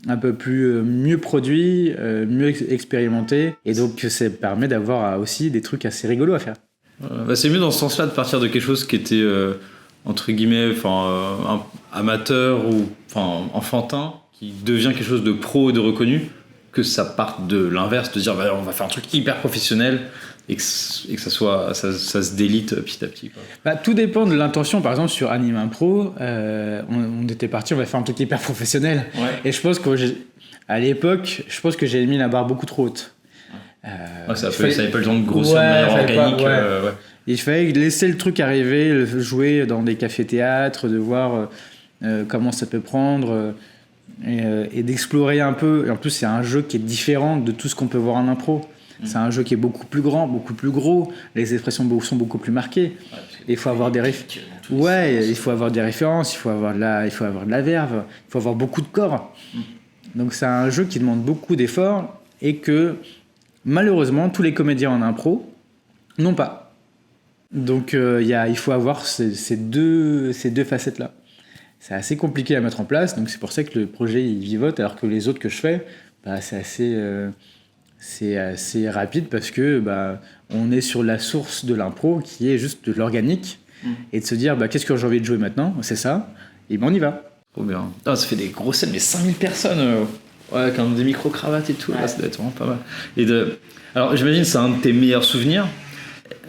un peu plus mieux produit, mieux expérimenté. Et donc ça permet d'avoir aussi des trucs assez rigolos à faire. C'est mieux dans ce sens-là de partir de quelque chose qui était entre guillemets amateur ou enfantin, qui devient quelque chose de pro et de reconnu, que ça parte de l'inverse, de dire on va faire un truc hyper professionnel et que ça se délite petit à petit, quoi. Tout dépend de l'intention. Par exemple sur Anime Impro, on était parti, on va faire un truc hyper professionnel. Ouais. Et je pense qu'à l'époque, j'ai mis la barre beaucoup trop haute. Ça n'avait pas le temps de grossir de manière organique. Il fallait laisser le truc arriver, jouer dans des cafés-théâtres, de voir comment ça peut prendre et d'explorer un peu. Et en plus, c'est un jeu qui est différent de tout ce qu'on peut voir en impro. C'est un jeu qui est beaucoup plus grand, beaucoup plus gros. Les expressions sont beaucoup plus marquées. Il faut avoir des il faut avoir des références, il faut avoir de la verve, il faut avoir beaucoup de corps. Donc c'est un jeu qui demande beaucoup d'efforts et que malheureusement tous les comédiens en impro n'ont pas. Donc il faut avoir ces deux facettes-là. C'est assez compliqué à mettre en place, donc c'est pour ça que le projet il vivote, alors que les autres que je fais, c'est assez rapide parce que on est sur la source de l'impro qui est juste de l'organique et de se dire qu'est-ce que j'ai envie de jouer maintenant, c'est ça, et on y va. Trop bien. Ça fait des grosses scènes, mais 5000 personnes quand des micro-cravates et tout, là, ça doit être vraiment pas mal. Alors j'imagine que c'est un de tes meilleurs souvenirs.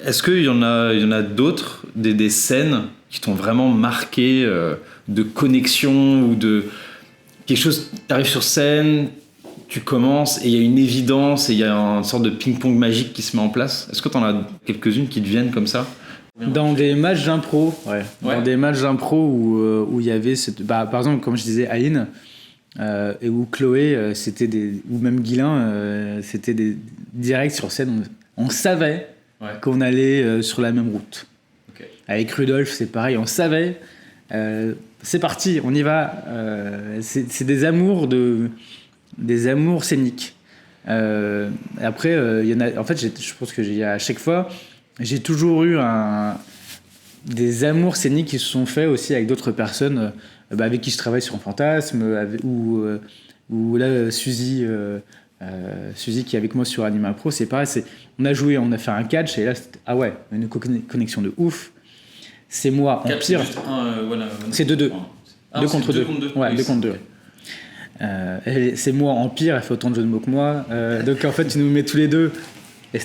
Est-ce qu'il y en a d'autres, des scènes qui t'ont vraiment marqué, de connexion ou de quelque chose, t'arrives sur scène, tu commences et il y a une évidence et il y a une sorte de ping-pong magique qui se met en place. Est-ce que t'en as quelques-unes qui te viennent comme ça? Dans des matchs d'impro, dans des matchs d'impro où il y avait par exemple, comme je disais, Aline, et où Chloé, ou même Guilain, c'était des directs sur scène. On savait qu'on allait sur la même route. Okay. Avec Rudolf, c'est pareil, on savait. C'est parti, on y va. C'est des amours scéniques. Après, il y en a. En fait, je pense que à chaque fois, j'ai toujours eu des amours scéniques qui se sont faits aussi avec d'autres personnes avec qui je travaille sur un fantasme, ou là Suzy qui est avec moi sur Anime Impro, c'est pareil, on a fait un catch et là une connexion de ouf. C'est moi en pire. C'est 2-2. 2 contre 2. Ouais, 2 contre 2. C'est moi en pire, elle fait autant de jeux de mots que moi. Donc en fait, tu nous mets tous les deux. Et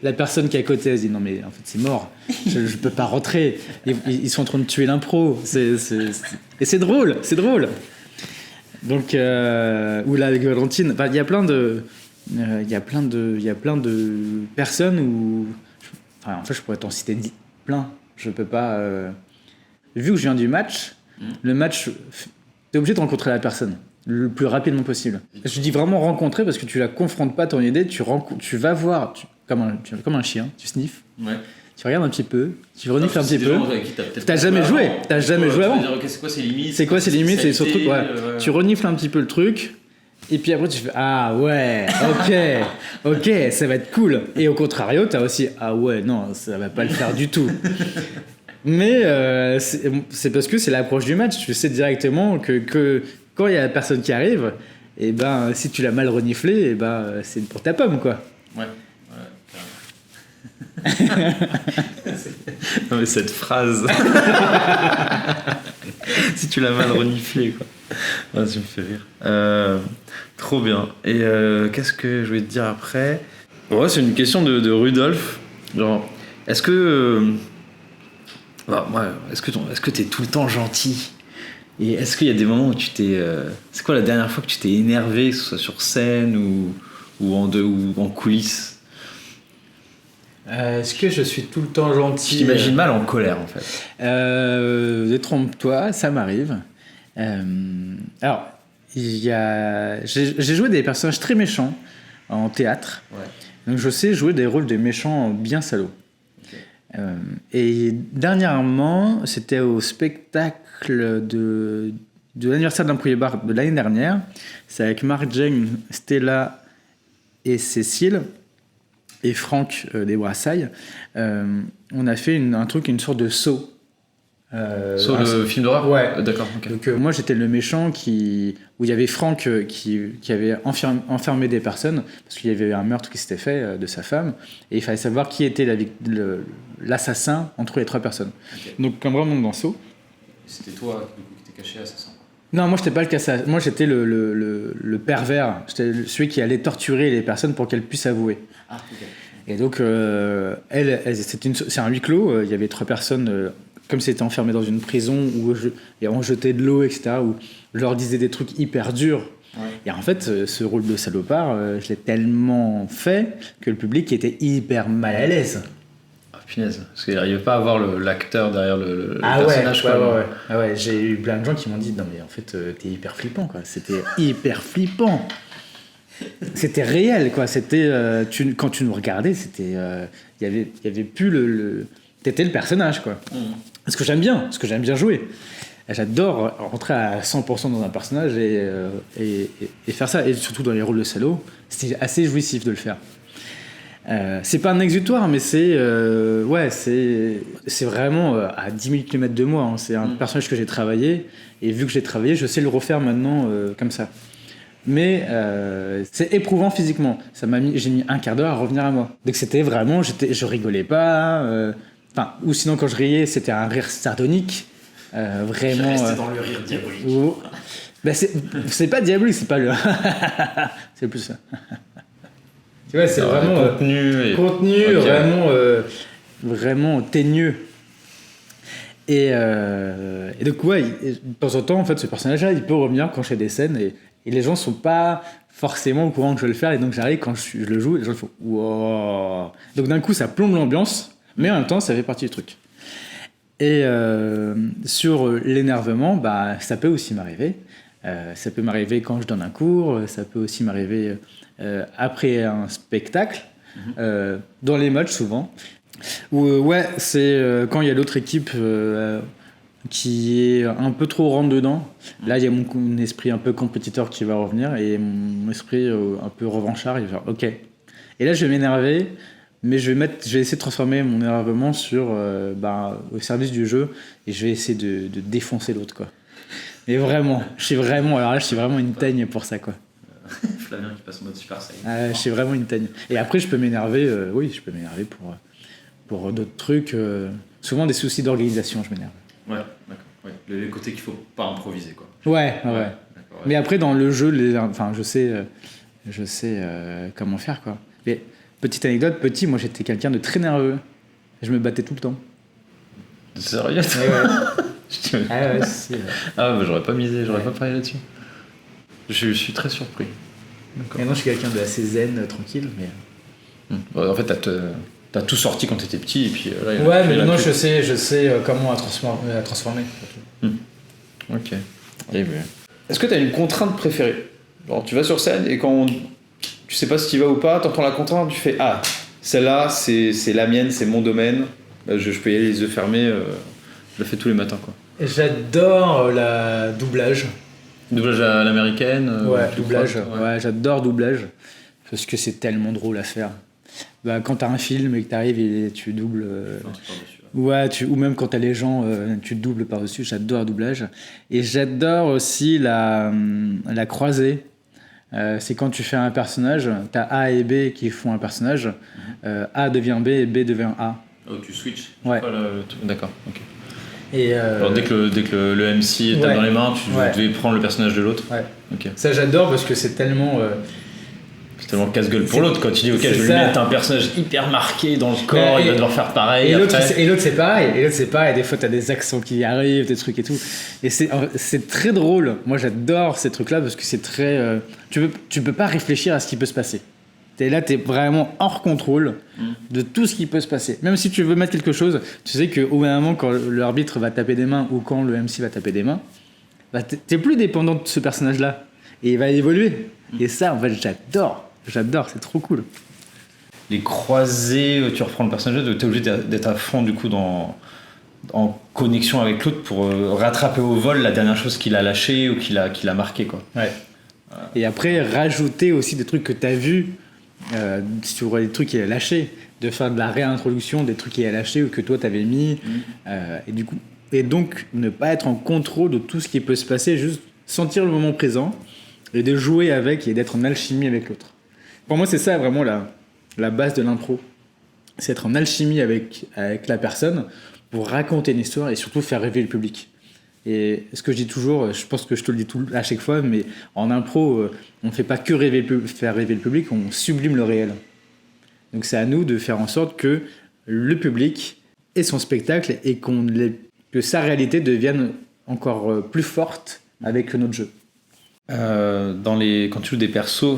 la personne qui est à côté, elle se dit non mais en fait c'est mort, je peux pas rentrer. Ils sont en train de tuer l'impro. Et c'est drôle. Donc ou là avec Valentine, il y a plein de personnes où, en fait je pourrais t'en citer plein. Je peux pas. Vu que je viens du match, le match, t'es obligé de rencontrer la personne le plus rapidement possible. Je dis vraiment rencontrer parce que tu la confrontes pas ton idée, tu vas voir comme un chien, tu sniffes. Ouais. Tu regardes un petit peu, tu renifles un petit peu. T'as jamais joué avant. C'est quoi ses limites? C'est ce truc. Tu renifles un petit peu le truc. Et puis après tu fais ok, ça va être cool. Et au contrario, t'as aussi non, ça va pas le faire du tout. Mais c'est parce que c'est l'approche du match. Tu sais directement que quand il y a la personne qui arrive, et si tu l'as mal reniflé, c'est pour ta pomme, quoi. Ouais. Non mais cette phrase. Si tu l'as mal reniflé, quoi. Ça me fait rire. Trop bien. Et qu'est-ce que je vais te dire après? C'est une question de Rudolf. Genre, est-ce que t'es tout le temps gentil? Et est-ce qu'il y a des moments où tu t'es... c'est quoi la dernière fois que tu t'es énervé, que ce soit sur scène ou en coulisses? Est-ce que je suis tout le temps gentil? Je t'imagine mal en colère, en fait. Détrompe-toi, ça m'arrive. Alors, j'ai joué des personnages très méchants en théâtre. Ouais. Donc je sais jouer des rôles de méchants bien salauds. Okay. Et dernièrement, c'était au spectacle de l'anniversaire d'Impro Bar de l'année dernière. C'est avec Marc James, Stella et Cécile. et Franck des Brassailles, on a fait une sorte de saut. Sur le film d'horreur. Ouais. D'accord. Ok. Donc moi j'étais le méchant où il y avait Franck qui avait enfermé des personnes parce qu'il y avait eu un meurtre qui s'était fait de sa femme et il fallait savoir qui était l'assassin entre les 3 personnes. Okay. Donc comme vraiment dans Saut. C'était toi qui t'es caché assassin. Non, moi j'étais pas le cassage. Moi j'étais le pervers. J'étais celui qui allait torturer les personnes pour qu'elles puissent avouer. Ah, ok. Et donc c'est un huis clos. Il y avait 3 personnes. Comme c'était enfermé dans une prison où on jetait de l'eau, etc., où je leur disais des trucs hyper durs. Ouais. Et en fait, ce rôle de salopard, je l'ai tellement fait que le public était hyper mal à l'aise. Ah, punaise. Parce qu'il n'arrivait pas à voir l'acteur derrière le personnage. Ouais. Ah ouais, j'ai eu plein de gens qui m'ont dit « Non mais en fait, t'es hyper flippant, quoi. » C'était hyper flippant. C'était réel, quoi. C'était, quand tu nous regardais, c'était... Il y avait plus t'étais le personnage, quoi. Ce que j'aime bien jouer. J'adore rentrer à 100% dans un personnage et faire ça. Et surtout dans les rôles de salaud, c'était assez jouissif de le faire. C'est pas un exutoire, mais c'est vraiment à 10 000 km de moi. Hein. C'est un personnage que j'ai travaillé. Et vu que j'ai travaillé, je sais le refaire maintenant comme ça. Mais c'est éprouvant physiquement. J'ai mis un quart d'heure à revenir à moi. Donc c'était vraiment... Je rigolais pas... ou sinon, quand je riais, c'était un rire sardonique. Vraiment. Je restais dans le rire diabolique. C'est pas diabolique, c'est pas le. C'est plus ça. Tu vois, c'est vraiment. Contenu, okay. Vraiment teigneux. Et donc, ouais, de temps en temps, en fait, ce personnage-là, il peut revenir quand je fais des scènes et les gens sont pas forcément au courant que je vais le faire. Et donc, j'arrive quand je le joue et les gens font wow. Donc, d'un coup, ça plombe l'ambiance. Mais en même temps, ça fait partie du truc. Et sur l'énervement, ça peut aussi m'arriver. Ça peut m'arriver quand je donne un cours, ça peut aussi m'arriver après un spectacle, dans les matchs souvent. C'est quand il y a l'autre équipe qui est un peu trop rentre-dedans. Là, il y a mon esprit un peu compétiteur qui va revenir et mon esprit un peu revanchard, il va faire OK. Et là, je vais m'énerver. Mais je vais essayer de transformer mon énervement au service du jeu et je vais essayer de défoncer l'autre, quoi. Mais vraiment, je suis vraiment une teigne pour ça, quoi. Flavien qui passe en mode Super Saiyan. Je suis vraiment une teigne. Et après, je peux m'énerver, je peux m'énerver pour d'autres trucs. Souvent des soucis d'organisation, je m'énerve. Ouais, d'accord. Ouais. Le côté qu'il faut pas improviser, quoi. Ouais. Mais après, dans le jeu, je sais comment faire, quoi. Mais, petite anecdote, moi j'étais quelqu'un de très nerveux. Je me battais tout le temps. Sérieux? Ouais. J'aurais pas misé, j'aurais pas parlé là-dessus. Je suis très surpris. Et non, je suis quelqu'un de assez zen, tranquille, mais... En fait, t'as tout sorti quand t'étais petit et puis là... Ouais, mais maintenant je sais comment la transformer. Ok. Est-ce que t'as une contrainte préférée? Alors, tu vas sur scène et quand tu sais pas si tu vas ou pas, t'entends la contrainte, tu fais celle-là, c'est la mienne, c'est mon domaine, je peux y aller les yeux fermés, je le fais tous les matins, quoi. J'adore la doublage. Doublage à l'américaine. Doublage. Ouais, j'adore doublage parce que c'est tellement drôle à faire. Quand t'as un film et que t'arrives et tu doubles. Ou même quand t'as les gens, tu doubles par-dessus. J'adore le doublage. Et j'adore aussi la croisée. C'est quand tu fais un personnage, t'as A et B qui font un personnage, A devient B et B devient A. Oh, tu switches. Ouais. D'accord, ok. Et alors dès que le MC tape dans les mains, tu devais prendre le personnage de l'autre. Ouais. Okay. Ça j'adore parce que c'est tellement... c'est tellement casse-gueule pour l'autre quand tu dis ok, je vais lui mettre un personnage hyper marqué dans le corps, il va devoir faire pareil. Et l'autre c'est pareil. Des fois t'as des accents qui arrivent, des trucs et tout. Et c'est très drôle. Moi j'adore ces trucs-là parce que c'est très... tu peux pas réfléchir à ce qui peut se passer. T'es vraiment hors contrôle de tout ce qui peut se passer. Même si tu veux mettre quelque chose, tu sais qu'au bout d'un moment, quand l'arbitre va taper des mains ou quand le MC va taper des mains, t'es plus dépendant de ce personnage-là. Et il va évoluer. Et ça, en fait, j'adore, c'est trop cool. Les croisés, tu reprends le personnage, t'es obligé d'être à fond du coup en connexion avec l'autre pour rattraper au vol la dernière chose qu'il a lâché ou qu'il a marqué, quoi. Ouais. Et après, rajouter aussi des trucs que t'as vus si tu vois des trucs qu'il a lâchés, de faire de la réintroduction des trucs qu'il a lâchés ou que toi t'avais mis, et donc ne pas être en contrôle de tout ce qui peut se passer, juste sentir le moment présent et de jouer avec et d'être en alchimie avec l'autre. Pour moi, c'est ça vraiment la base de l'impro. C'est être en alchimie avec la personne pour raconter une histoire et surtout faire rêver le public. Et ce que je dis toujours, je pense que je te le dis à chaque fois, mais en impro, on ne fait pas que faire rêver le public, on sublime le réel. Donc c'est à nous de faire en sorte que le public ait son spectacle et que sa réalité devienne encore plus forte avec notre jeu. Quand tu joues des persos,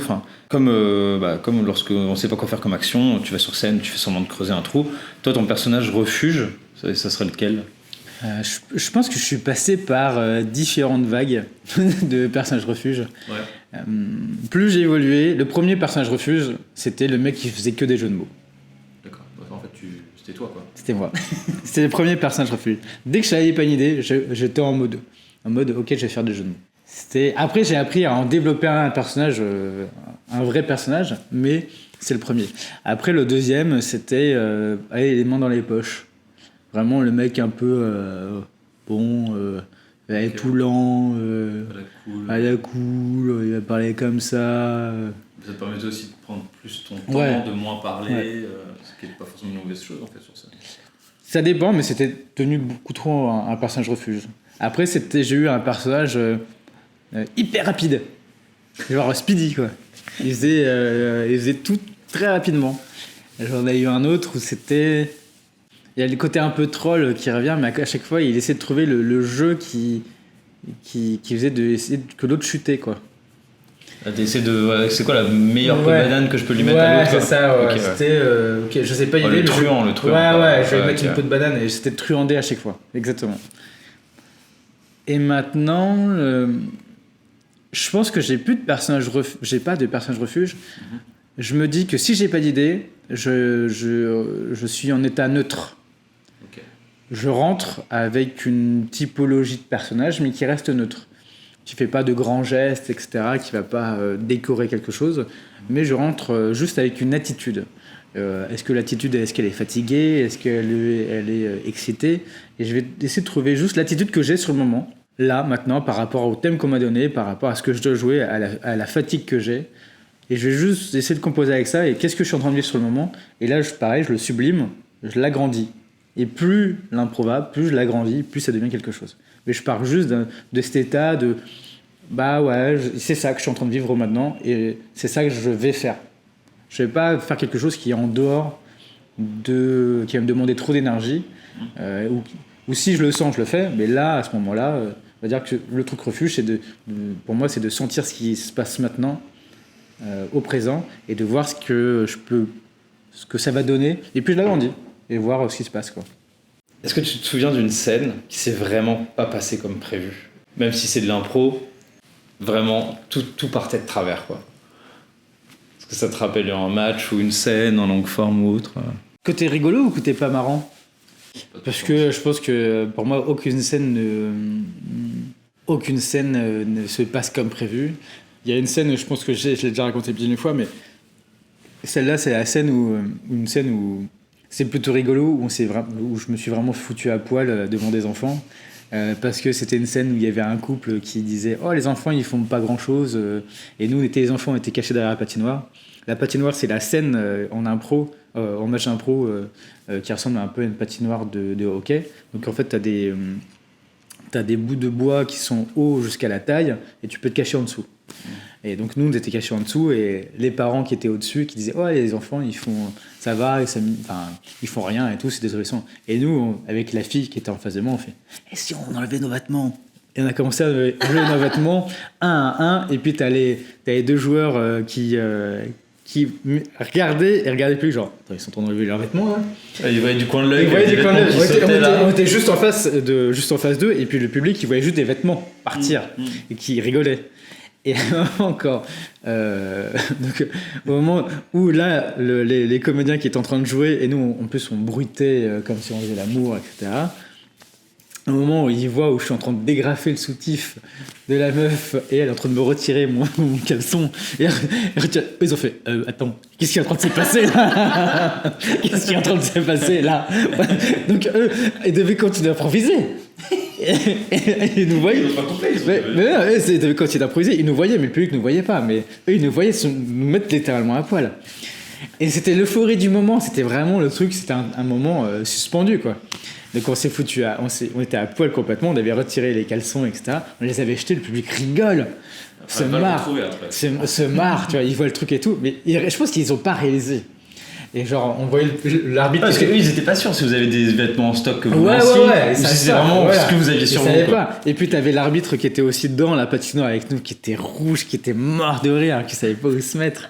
comme lorsque on sait pas quoi faire comme action, tu vas sur scène, tu fais semblant de creuser un trou. Toi, ton personnage refuge, ça serait lequel ? Je pense que je suis passé par différentes vagues de personnages refuge. Ouais. Plus j'ai évolué, le premier personnage refuge, c'était le mec qui faisait que des jeux de mots. D'accord. En fait, c'était toi, quoi. C'était moi. C'était le premier personnage refuge. Dès que je n'avais pas une idée, j'étais en mode ok, je vais faire des jeux de mots. Après, j'ai appris à en développer un personnage, un vrai personnage, mais c'est le premier. Après, le deuxième, c'était les mains dans les poches. Vraiment le mec un peu tout lent, à la cool, il va parler comme ça. Ça te permettait aussi de prendre plus ton temps, de moins parler, ce qui n'est pas forcément une mauvaise chose en fait sur ça. Ça dépend, mais c'était tenu beaucoup trop un personnage refuge. Après, j'ai eu un personnage hyper rapide, genre Speedy quoi. Il faisait tout très rapidement. J'en ai eu un autre où c'était... Il y a le côté un peu troll qui revient, mais à chaque fois, il essaie de trouver le jeu qui faisait essayer que l'autre chutait, quoi. C'est quoi la meilleure peau de banane que je peux lui mettre à l'autre? C'est ça, ouais. C'était... je sais pas, le truand. Je vais mettre une peau de banane et c'était truandé à chaque fois. Exactement. Et maintenant, je pense que j'ai pas de personnage refuge. Je me dis que si j'ai pas d'idée, je suis en état neutre. Je rentre avec une typologie de personnage, mais qui reste neutre. Tu fais pas de grands gestes, etc., qui va pas décorer quelque chose, mais je rentre juste avec une attitude. Est-ce qu'elle est fatiguée? Est-ce qu'elle est excitée? Et je vais essayer de trouver juste l'attitude que j'ai sur le moment, là, maintenant, par rapport au thème qu'on m'a donné, par rapport à ce que je dois jouer, à la fatigue que j'ai. Et je vais juste essayer de composer avec ça, et qu'est-ce que je suis en train de vivre sur le moment. Et là, pareil, je le sublime, je l'agrandis. Et plus l'impro va, plus je l'agrandis, plus ça devient quelque chose. Mais je pars juste de cet état de... c'est ça que je suis en train de vivre maintenant, et c'est ça que je vais faire. Je vais pas faire quelque chose qui est en dehors qui va me demander trop d'énergie, ou si je le sens, je le fais, mais là, à ce moment-là, on va dire que le truc refuge, pour moi, c'est de sentir ce qui se passe maintenant, au présent, et de voir ce que ça va donner, et puis je l'agrandis, et voir ce qui se passe, quoi. Est-ce que tu te souviens d'une scène qui s'est vraiment pas passée comme prévu? Même si c'est de l'impro, vraiment, tout partait de travers, quoi. Est-ce que ça te rappelle un match ou une scène en longue forme ou autre? Côté rigolo ou côté pas marrant? Parce que je pense que pour moi, aucune scène ne se passe comme prévu. Il y a une scène, je pense que je l'ai déjà raconté bien une fois, mais celle-là, c'est la scène où c'est plutôt rigolo, où je me suis vraiment foutu à poil devant des enfants. Parce que c'était une scène où il y avait un couple qui disait « Oh, les enfants, ils font pas grand-chose. » Et nous, les enfants, on était cachés derrière la patinoire. La patinoire, c'est la scène en match d'impro, qui ressemble un peu à une patinoire de hockey. Donc en fait, t'as des bouts de bois qui sont hauts jusqu'à la taille, et tu peux te cacher en dessous. Et donc nous, on était cachés en dessous, et les parents qui étaient au-dessus, qui disaient « Oh, les enfants, ils font... ça va, ils font rien et tout, c'est des adolescents. » Et nous, avec la fille qui était en face de moi, on fait « Et si on enlevait nos vêtements ?» Et on a commencé à enlever nos vêtements, un à un, et puis t'as les deux joueurs qui regardaient et regardaient plus, genre « Ils sont en train d'enlever leurs vêtements, hein ?» Ils voyaient du coin de l'œil. On était juste en face d'eux, et puis le public, il voyait juste des vêtements partir, et qui rigolait. Et encore, donc, au moment où là, les comédiens qui étaient en train de jouer, et nous, en plus, on bruitait comme si on faisait l'amour, etc. au moment où il voit où je suis en train de dégrafer le soutif de la meuf et elle est en train de me retirer mon caleçon et ils ont fait attends, qu'est-ce qui est en train de se passer là? Qu'est-ce qui est en train de se passer là? Donc eux ils devaient continuer à improviser et ils nous voyaient ils devaient continuer à improviser, ils nous voyaient mais le public ne nous voyait pas, mais eux ils nous voyaient nous mettre littéralement à poil et c'était l'euphorie du moment, c'était vraiment le truc, c'était un moment suspendu quoi. Donc on s'est foutu, on était à poil complètement, on avait retiré les caleçons, etc. On les avait jetés, le public rigole, se marre, tu vois, ils voient le truc et tout. Mais je pense qu'ils n'ont pas réalisé. Et genre, on voyait l'arbitre. Parce qu'eux, ils étaient pas sûrs si vous avez des vêtements en stock que vous ouais, c'est vraiment ce que vous aviez sur vous. Pas. Et puis t'avais l'arbitre qui était aussi dans la patinoire avec nous, qui était rouge, qui était mort de rire, qui savait pas où se mettre.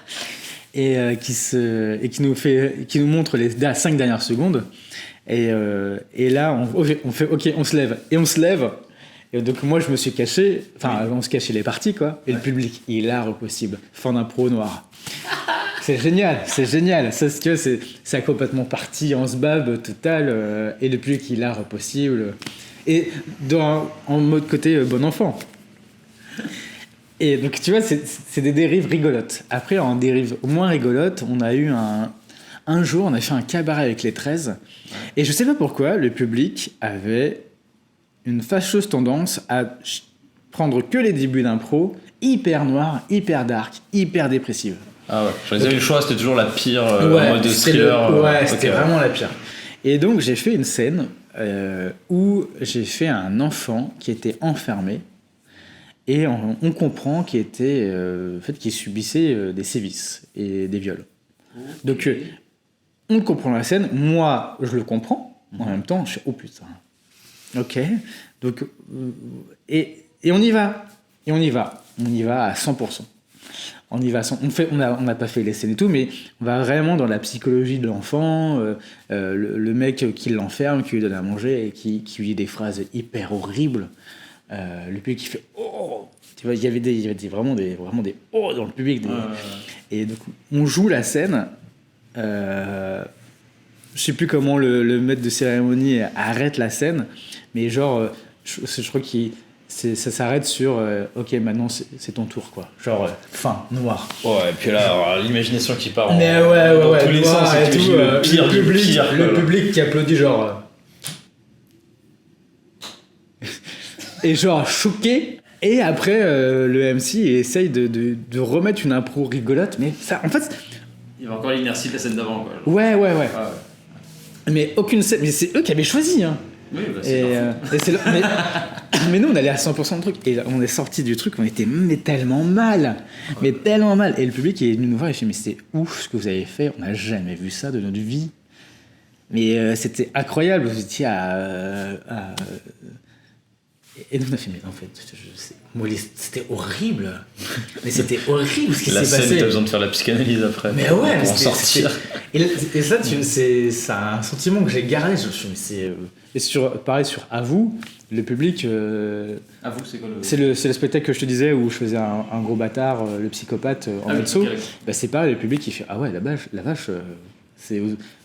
Et qui nous montre les 5 dernières secondes. Et là, on fait OK, on se lève. Et on se lève. Et donc, moi, je me suis caché. Enfin, on se cachait les parties, quoi. Et le public, il est au possible. Fin d'impro noir. C'est génial. Ça, tu vois, c'est complètement parti en sbab total. Et le public, il est au possible. Et en mode côté bon enfant. Et donc, tu vois, c'est des dérives rigolotes. Après, en dérive moins rigolote, on a eu un jour, on a fait un cabaret avec les 13. Et je sais pas pourquoi, le public avait une fâcheuse tendance à prendre que les débuts d'impro hyper noirs, hyper dark, hyper dépressives. Ah ouais, j'en ai eu le choix, c'était toujours la pire en mode de thriller. C'était vraiment la pire. Et donc, j'ai fait une scène où j'ai fait un enfant qui était enfermé. Et on comprend qu'il subissait des sévices et des viols. Donc, on comprend la scène. Moi, je le comprends. En même temps, je suis oh putain. Ok. Donc, et on y va. On y va à 100%. On y va. On n'a pas fait les scènes et tout, mais on va vraiment dans la psychologie de l'enfant. Le mec qui l'enferme, qui lui donne à manger et qui lui dit des phrases hyper horribles. Le public qui fait oh, tu vois, il y avait vraiment des oh dans le public. Et donc on joue la scène. Je sais plus comment le maître de cérémonie arrête la scène, mais genre je crois ça s'arrête sur ok, maintenant c'est ton tour quoi, genre fin noir. Ouais, et puis là alors, l'imagination qui part dans tous les sens et tout, le public qui applaudit genre et genre choqué. Et après le MC essaye de remettre une impro rigolote, mais ça en fait il y avait encore l'inertie de la scène d'avant quoi. Ouais. Mais aucune scène, mais c'est eux qui avaient choisi hein. Oui, bah c'est mais nous on allait à 100% de truc et on est sorti du truc, on était tellement mal, et le public est venu nous voir et fait mais c'était ouf ce que vous avez fait, on n'a jamais vu ça de notre vie, mais c'était incroyable, vous étiez et nous on a fait mais en fait c'était horrible, mais c'était horrible ce qui s'est passé. La scène t'as besoin de faire la psychanalyse après mais ouais pour en sortir. Et ça c'est un sentiment que j'ai gardé, je me suis dit, et pareil sur À vous, le public À vous, c'est quoi c'est le spectacle que je te disais où je faisais un gros bâtard, le psychopathe en mezzo. Bah c'est pareil, le public il fait ah ouais la vache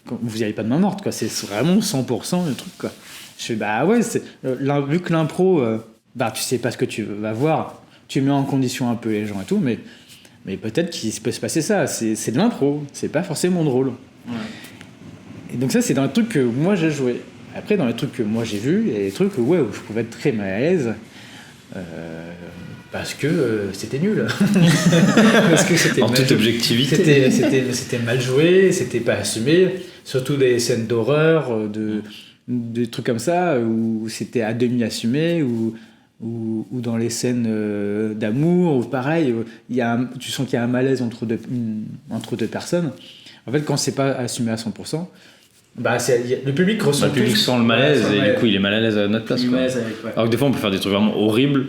vous y allez pas de main morte quoi, c'est vraiment 100% le truc quoi. Je fais bah ouais, vu que l'impro bah tu sais pas ce que tu vas voir, tu mets en condition un peu les gens et tout, mais peut-être qu'il peut se passer ça, c'est de l'impro, c'est pas forcément drôle. Ouais. Et donc ça c'est dans les trucs que moi j'ai joué. Après dans les trucs que moi j'ai vus, il y a des trucs où je pouvais être très mal à l'aise parce que c'était nul. Parce que c'était en toute objectivité. C'était mal joué, c'était pas assumé, surtout des scènes d'horreur, des trucs comme ça où c'était à demi assumé, ou dans les scènes d'amour, ou pareil, tu sens qu'il y a un malaise entre deux personnes. En fait, quand c'est pas assumé à 100%, bah le public ressent le public sent le malaise et du coup il est mal à l'aise à notre place quoi. Alors que des fois on peut faire des trucs vraiment horribles,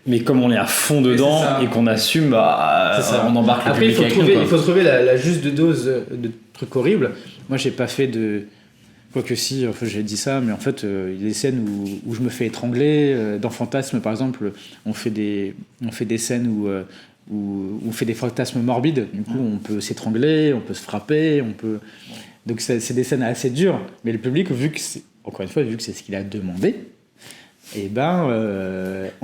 mais comme on est à fond dedans et qu'on assume, on embarque le public. Après il faut trouver la juste dose de trucs horribles. Moi j'ai pas fait de quoique si, enfin, j'ai dit ça, mais en fait il y a des scènes où je me fais étrangler. Dans Fantasme par exemple, on fait des scènes où on fait des fantasmes morbides. Du coup on peut s'étrangler, on peut se frapper, donc c'est des scènes assez dures, mais le public vu que c'est ce qu'il a demandé, et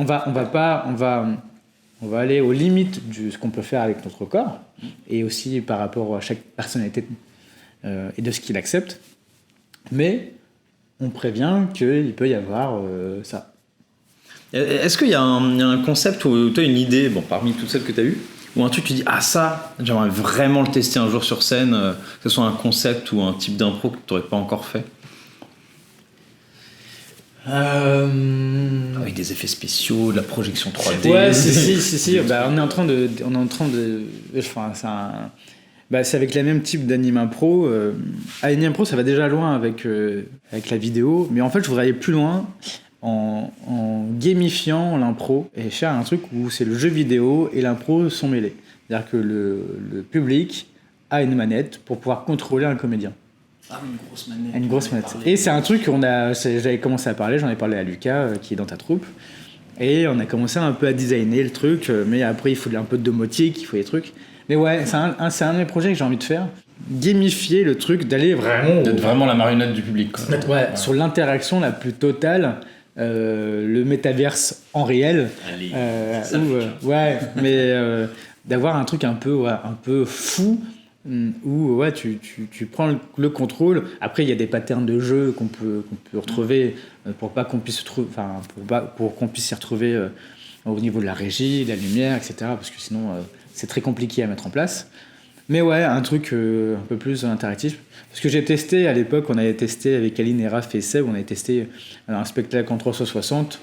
on va aller aux limites de ce qu'on peut faire avec notre corps, et aussi par rapport à chaque personnalité et de ce qu'il accepte. Mais on prévient qu'il peut y avoir ça. Est-ce qu'il y a un concept ou tu as une idée, bon, parmi toutes celles que tu as eues, ou un truc tu dis ah ça j'aimerais vraiment le tester un jour sur scène, que ce soit un concept ou un type d'impro que tu n'aurais pas encore fait, avec des effets spéciaux, de la projection 3D. Ouais, si. Bah, on est en train de enfin, c'est avec le même type d'anime impro. Anime impro, ça va déjà loin avec la vidéo, mais en fait, je voudrais aller plus loin en gamifiant l'impro et faire un truc où c'est le jeu vidéo et l'impro sont mêlés. C'est-à-dire que le public a une manette pour pouvoir contrôler un comédien. Ah, une grosse manette. Une grosse manette. Et c'est un truc j'avais commencé à parler, j'en ai parlé à Lucas qui est dans ta troupe. Et on a commencé un peu à designer le truc, mais après il faut un peu de domotique, il faut des trucs. Mais ouais, c'est un de mes projets que j'ai envie de faire. Gamifier le truc, d'aller vraiment... D'être vraiment la marionnette du public, quoi. Ouais, sur l'interaction la plus totale, le métaverse en réel. Allez, Ouais, mais d'avoir un truc un peu fou, où ouais, tu prends le contrôle. Après, il y a des patterns de jeu qu'on peut retrouver pour qu'on puisse s'y retrouver au niveau de la régie, de la lumière, etc. Parce que sinon, c'est très compliqué à mettre en place. Mais ouais, un truc un peu plus interactif. Parce que j'ai testé à l'époque, on avait testé avec Aline et Raph et Seb, on avait testé un spectacle en 360.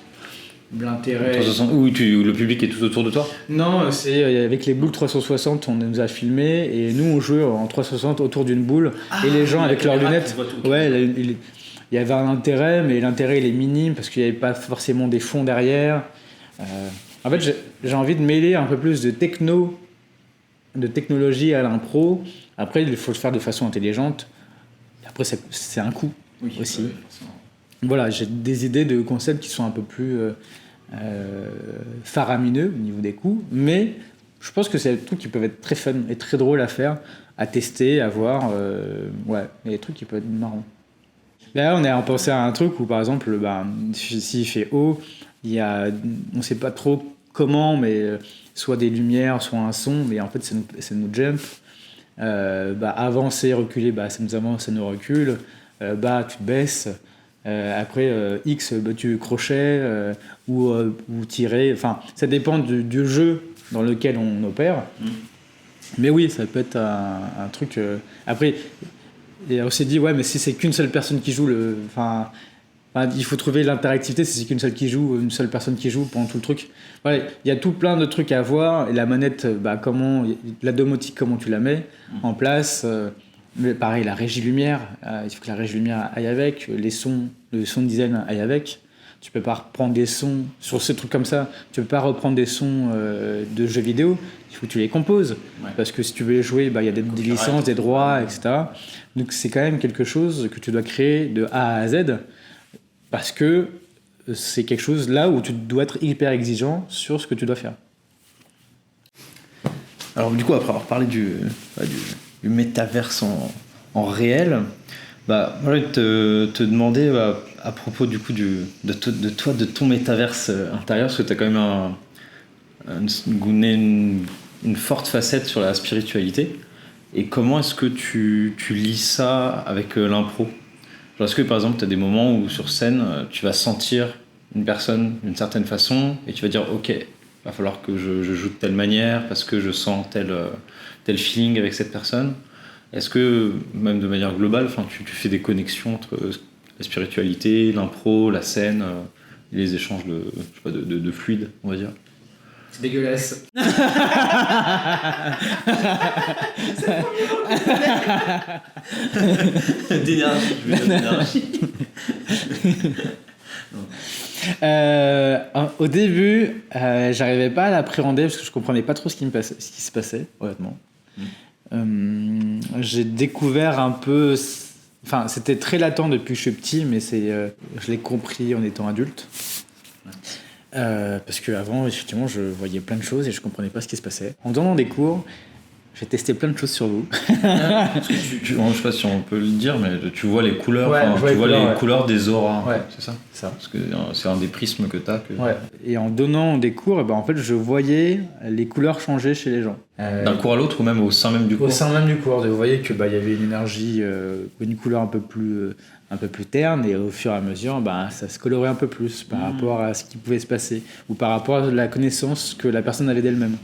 L'intérêt. Où le public est tout autour de toi? Non, c'est avec les boules 360, on nous a filmé et nous on jouait en 360 autour d'une boule et les gens avec leurs lunettes. Ouais, il y avait un intérêt, mais l'intérêt il est minime parce qu'il n'y avait pas forcément des fonds derrière. En fait, j'ai envie de mêler un peu plus de technologie à l'impro. Après, il faut le faire de façon intelligente. Après, c'est un coût aussi. Ouais, Voilà, j'ai des idées de concepts qui sont un peu plus faramineux au niveau des coûts, mais je pense que c'est des trucs qui peuvent être très fun et très drôles à faire, à tester, à voir. Ouais, il y a des trucs qui peuvent être marrants. Là, on a pensé à un truc où, par exemple, s'il fait haut, on ne sait pas trop comment, mais soit des lumières, soit un son, mais en fait, c'est nous jump. Avancer, reculer, ça nous avance, ça nous recule. Tu te baisses. Après X, tu crochet ou tirer. Enfin, ça dépend du jeu dans lequel on opère. Mais oui, ça peut être un truc. Après, et on s'est dit ouais, mais si c'est qu'une seule personne qui joue, il faut trouver l'interactivité. Si c'est qu'une une seule personne qui joue pendant tout le truc. Ouais, il y a tout plein de trucs à voir. Et la manette, la domotique, comment tu la mets en place. Mais pareil, la régie lumière, il faut que la régie lumière aille avec, le son design aille avec. Tu peux pas reprendre des sons sur ces trucs comme ça. Tu peux pas reprendre des sons de jeux vidéo. Il faut que tu les composes. Ouais. Parce que si tu veux les jouer, il y a des licences, des droits, etc. Donc c'est quand même quelque chose que tu dois créer de A à Z. Parce que c'est quelque chose là où tu dois être hyper exigeant sur ce que tu dois faire. Alors du coup, après avoir parlé du métaverse en réel, moi je vais te demander à propos du coup de ton métaverse intérieur, parce que tu as quand même une forte facette sur la spiritualité, et comment est-ce que tu lis ça avec l'impro? Genre, est-ce que par exemple tu as des moments où sur scène tu vas sentir une personne d'une certaine façon et tu vas dire ok, va falloir que je joue de telle manière parce que je sens tel feeling avec cette personne? Est-ce que, même de manière globale, tu fais des connexions entre la spiritualité, l'impro, la scène, et les échanges de fluide, on va dire? C'est dégueulasse. d'énergie, je veux dire d'énergie. Au début, j'arrivais pas à l'appréhender parce que je comprenais pas trop ce qui se passait, honnêtement. J'ai découvert un peu... Enfin, c'était très latent depuis que je suis petit, mais je l'ai compris en étant adulte. Parce qu'avant, effectivement, je voyais plein de choses et je comprenais pas ce qui se passait. En donnant des cours, J'ai testé plein de choses sur vous. Bon, je sais pas si on peut le dire, mais tu vois les couleurs, Ouais, enfin, je vois tu les vois couleurs, les ouais. couleurs des auras, Ouais. c'est ça. Ça. Parce que c'est un des prismes que t'as. Ouais. Et en donnant des cours, en fait, je voyais les couleurs changer chez les gens. D'un cours à l'autre ou même au sein même du cours. Au sein même du cours, vous voyez que il y avait une énergie, une couleur un peu plus terne, et au fur et à mesure, ça se colorait un peu plus par rapport à ce qui pouvait se passer ou par rapport à la connaissance que la personne avait d'elle-même.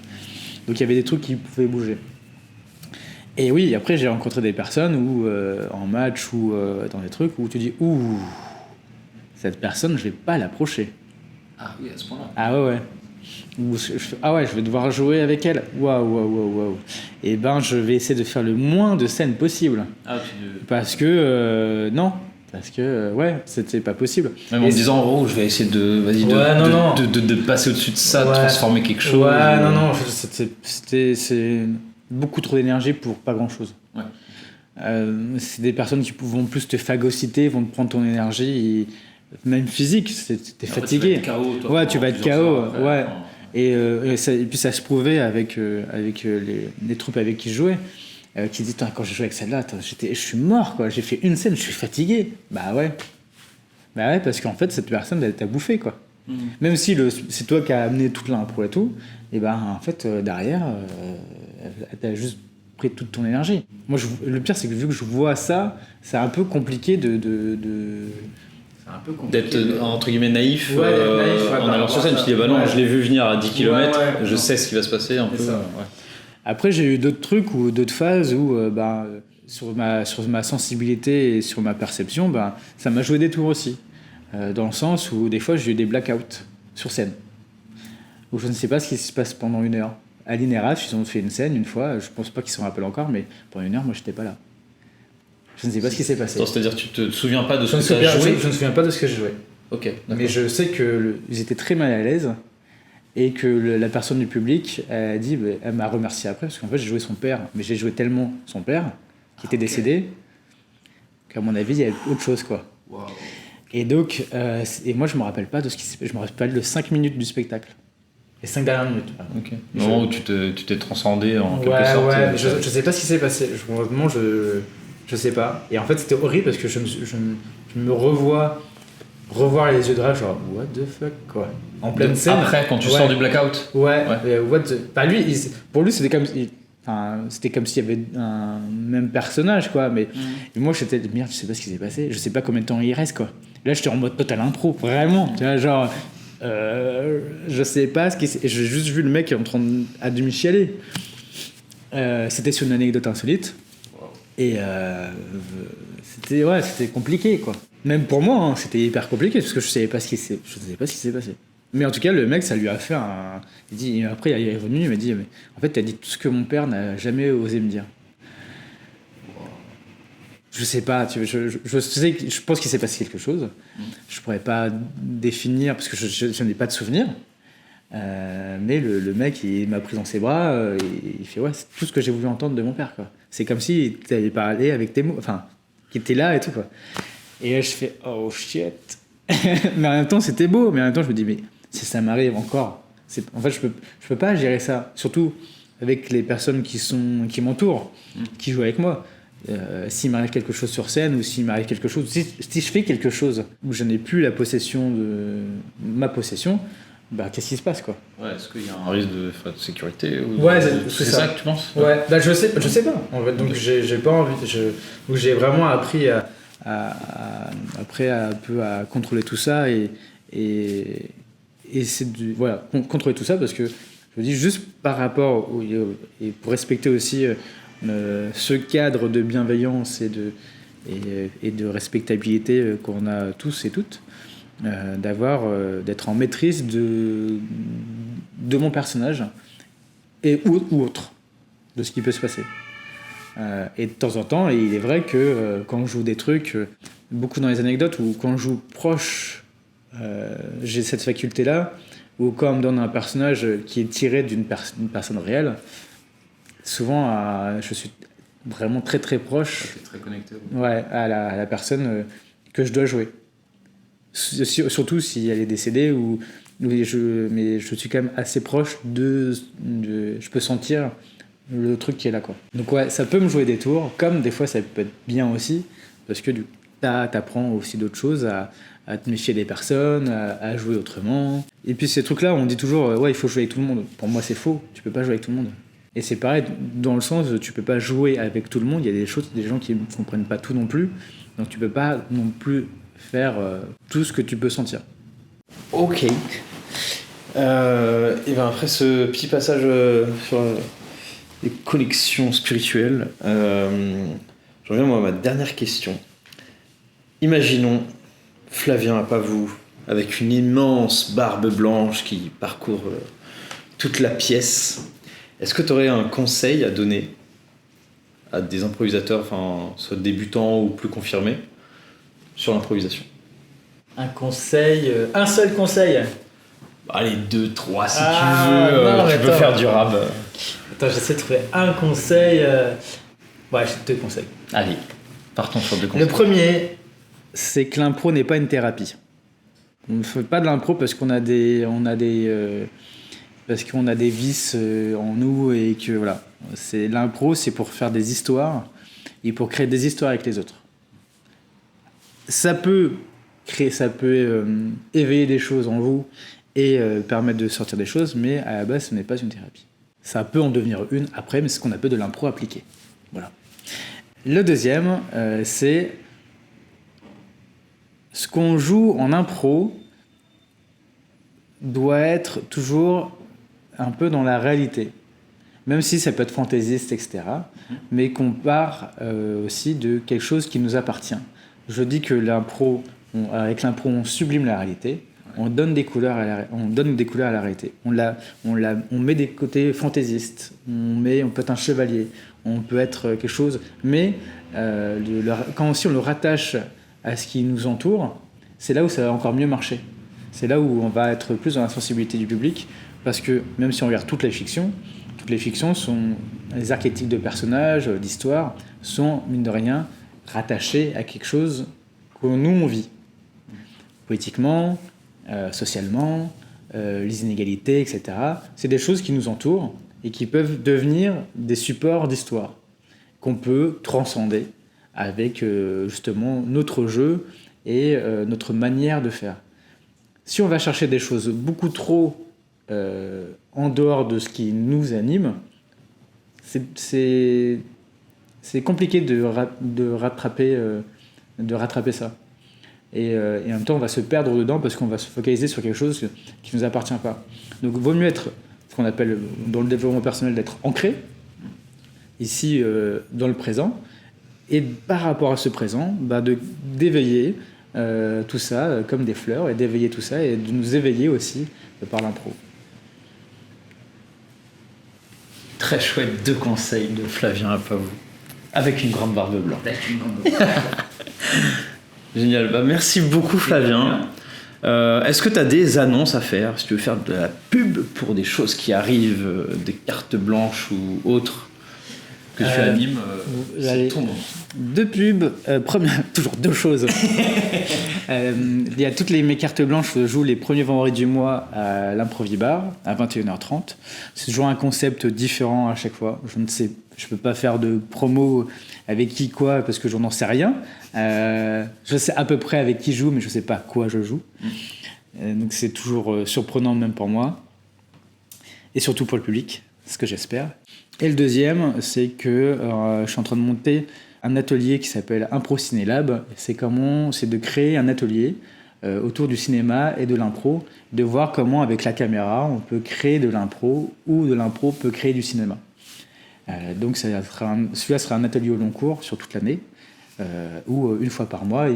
Donc il y avait des trucs qui pouvaient bouger. Et oui, après j'ai rencontré des personnes où en match ou dans des trucs où tu dis ouh, cette personne je vais pas l'approcher. Ah oui, à ce point-là. Ah ouais. Ou ah ouais, je vais devoir jouer avec elle. Waouh. Et je vais essayer de faire le moins de scènes possible. Ah, Parce que non. Parce que c'était pas possible. Même en me disant, oh, je vais essayer de passer au-dessus de ça, de transformer quelque chose. Ouais, non, c'est beaucoup trop d'énergie pour pas grand-chose. Ouais. C'est des personnes qui vont plus te phagocyter, vont te prendre ton énergie, même physique, t'es fatigué. Tu vas être KO, toi. Ouais, tu vas être KO, ouais. Enfin, Et puis ça se prouvait avec les troupes avec qui je jouais. Qui dit quand j'ai joué avec celle-là, je suis mort quoi. J'ai fait une scène, je suis fatigué. Bah ouais, parce qu'en fait cette personne elle t'a bouffé quoi. Même si c'est toi qui as amené toute l'impro et tout, et en fait derrière elle t'a juste pris toute ton énergie. Moi le pire c'est que vu que je vois ça, c'est un peu compliqué c'est un peu compliqué d'être entre guillemets naïf, Ouais, naïf, en allant sur scène. Je me dis Ouais. je l'ai vu venir à 10 km, Ouais, je sais ce qui va se passer un peu. ça. Ouais. Après, j'ai eu d'autres trucs ou d'autres phases où, sur ma sensibilité et sur ma perception, ça m'a joué des tours aussi. Dans le sens où, des fois, j'ai eu des blackouts sur scène. Où je ne sais pas ce qui se passe pendant une heure. À l'INRH, ils ont fait une scène une fois, je pense pas qu'ils s'en rappellent encore, mais pendant une heure, moi, j'étais pas là. Je ne sais pas ce qui s'est passé. C'est-à-dire, tu te souviens pas de ce Je que tu as joué? ne me souviens pas de ce que j'ai joué. Ok, d'accord. Mais je sais qu'ils étaient très mal à l'aise. Et que la personne du public elle dit, elle m'a remercié après parce qu'en fait j'ai joué son père, mais j'ai joué tellement son père qui était décédé qu'à mon avis il y avait autre chose quoi. wow. Et donc et moi je me rappelle pas de ce qui s'est passé, je me rappelle de 5 minutes du spectacle, les 5 dernières minutes. Ok. Le moment où tu t'es transcendé en quelque sorte. Ouais, je sais pas ce qui s'est passé. Honnêtement je sais pas. Et en fait c'était horrible parce que je me revoir les yeux de rage genre what the fuck quoi. En pleine scène. Après, quand tu sors du blackout. Ouais. Lui, pour lui, c'était comme s'il y avait un même personnage, quoi. Mais moi, j'étais merde, je sais pas ce qui s'est passé. Je sais pas combien de temps il reste, quoi. Là, j'étais en mode total impro, vraiment. Tu vois, genre, je sais pas ce qui s'est. J'ai juste vu le mec en train à demi chialer. C'était sur une anecdote insolite. Et c'était compliqué, quoi. Même pour moi, hein, c'était hyper compliqué parce que je savais pas ce qui s'est passé. Mais en tout cas, le mec, ça lui a fait un. Après, il est revenu, il m'a dit, mais en fait, t'as dit tout ce que mon père n'a jamais osé me dire. Je sais pas, je pense qu'il s'est passé quelque chose. Je pourrais pas définir parce que je n'ai pas de souvenir. Mais le mec, il m'a pris dans ses bras, il fait ouais, c'est tout ce que j'ai voulu entendre de mon père, quoi. C'est comme si t'avais parlé avec tes mots, enfin, qui était là et tout, quoi. Et là, je fais oh shit. Mais en même temps, c'était beau. Mais en même temps, je me dis mais si ça m'arrive encore, en fait, je peux pas gérer ça. Surtout avec les personnes qui m'entourent, qui jouent avec moi. S'il m'arrive quelque chose sur scène ou s'il m'arrive quelque chose, si je fais quelque chose où je n'ai plus la possession de ma possession, qu'est-ce qui se passe quoi? Ouais, est-ce qu'il y a un risque de sécurité ou Ouais, c'est ça que tu penses? Ouais, je sais pas. En fait, donc j'ai pas envie. Donc j'ai vraiment appris après un peu à contrôler tout ça et c'est contrôler tout ça parce que je me dis juste par rapport et pour respecter aussi ce cadre de bienveillance et de respectabilité qu'on a tous et toutes, d'être en maîtrise de mon personnage ou autre de ce qui peut se passer. Et de temps en temps, il est vrai que quand je joue des trucs, beaucoup dans les anecdotes, ou quand je joue proche, j'ai cette faculté-là, ou quand on me donne un personnage qui est tiré d'une personne réelle, souvent je suis vraiment très très proche Très connecté. à la personne que je dois jouer. Surtout si elle est décédée, mais je suis quand même assez proche je peux sentir le truc qui est là, quoi. Donc ouais, ça peut me jouer des tours, comme des fois ça peut être bien aussi, parce que t'apprends aussi d'autres choses, à te méfier des personnes, à jouer autrement. Et puis ces trucs-là, on dit toujours, ouais, il faut jouer avec tout le monde. Pour moi, c'est faux, tu peux pas jouer avec tout le monde. Et c'est pareil, dans le sens, tu peux pas jouer avec tout le monde, il y a des gens qui ne comprennent pas tout non plus, donc tu peux pas non plus faire tout ce que tu peux sentir. Ok. Et ben après ce petit passage sur les connexions spirituelles, j'en viens moi à ma dernière question. Imaginons Flavien Apavou avec une immense barbe blanche qui parcourt toute la pièce. Est-ce que tu aurais un conseil à donner à des improvisateurs, enfin, soit débutants ou plus confirmés, sur l'improvisation? Un conseil, un seul conseil. Allez, 2, 3 si tu veux, non, tu peux faire du rap. Attends, j'essaie de trouver un conseil. Ouais, j'ai 2 conseils. Allez, partons sur 2 conseils. Le premier, c'est que l'impro n'est pas une thérapie. On ne fait pas de l'impro parce qu'on a des vices en nous et que voilà. L'impro, c'est pour faire des histoires et pour créer des histoires avec les autres. Ça peut éveiller des choses en vous et permettre de sortir des choses, mais à la base, ce n'est pas une thérapie. Ça peut en devenir une après, mais c'est ce qu'on appelle de l'impro appliqué. Voilà. Le deuxième, c'est ce qu'on joue en impro doit être toujours un peu dans la réalité. Même si ça peut être fantaisiste, etc. Mais qu'on part aussi de quelque chose qui nous appartient. Je dis que avec l'impro, on sublime la réalité. On donne des couleurs à la réalité. On met des côtés fantaisistes. On peut être un chevalier. On peut être quelque chose. Mais quand aussi on le rattache à ce qui nous entoure, c'est là où ça va encore mieux marcher. C'est là où on va être plus dans la sensibilité du public. Parce que même si on regarde toutes les fictions sont les archétypes de personnages, d'histoires, sont, mine de rien, rattachés à quelque chose que nous, on vit. Politiquement, socialement, les inégalités, etc. C'est des choses qui nous entourent et qui peuvent devenir des supports d'histoire qu'on peut transcender avec justement notre jeu et notre manière de faire. Si on va chercher des choses beaucoup trop en dehors de ce qui nous anime, c'est compliqué de rattraper ça. Et en même temps, on va se perdre dedans parce qu'on va se focaliser sur quelque chose qui ne nous appartient pas. Donc, il vaut mieux être, ce qu'on appelle dans le développement personnel, d'être ancré, ici, dans le présent, et par rapport à ce présent, d'éveiller tout ça comme des fleurs, et d'éveiller tout ça, et de nous éveiller aussi par l'impro. Très chouette 2 conseils de Flavien Apavou. Avec une grande barbe blanche. Génial. Merci beaucoup, Flavien. Est-ce que tu as des annonces à faire, si tu veux faire de la pub pour des choses qui arrivent, des cartes blanches ou autres que tu animes, c'est ton moment. 2 pubs. Toujours 2 choses. Il y a toutes mes cartes blanches. Je joue les premiers vendredis du mois à l'Improvibar à 21h30. C'est toujours un concept différent à chaque fois. Je peux pas faire de promo avec qui quoi parce que j'en sais rien. Je sais à peu près avec qui je joue, mais je sais pas quoi je joue. Donc c'est toujours surprenant même pour moi et surtout pour le public, ce que j'espère. Et le deuxième, c'est que je suis en train de monter un atelier qui s'appelle Impro Ciné Lab. C'est de créer un atelier autour du cinéma et de l'impro, de voir comment avec la caméra on peut créer de l'impro ou de l'impro peut créer du cinéma. Donc celui-là sera un atelier au long cours sur toute l'année où une fois par mois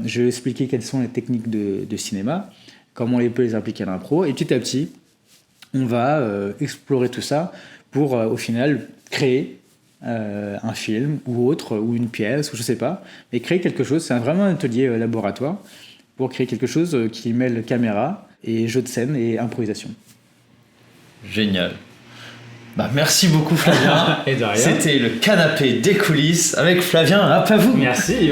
je vais expliquer quelles sont les techniques de cinéma, comment on peut les appliquer à l'impro, et petit à petit on va explorer tout ça pour au final créer un film ou autre, ou une pièce, ou je sais pas, mais créer quelque chose. C'est vraiment un atelier laboratoire pour créer quelque chose qui mêle caméra et jeu de scène et improvisation. Génial. Merci beaucoup, Flavien. Et de rien. C'était le canapé des coulisses avec Flavien Apavou. Merci.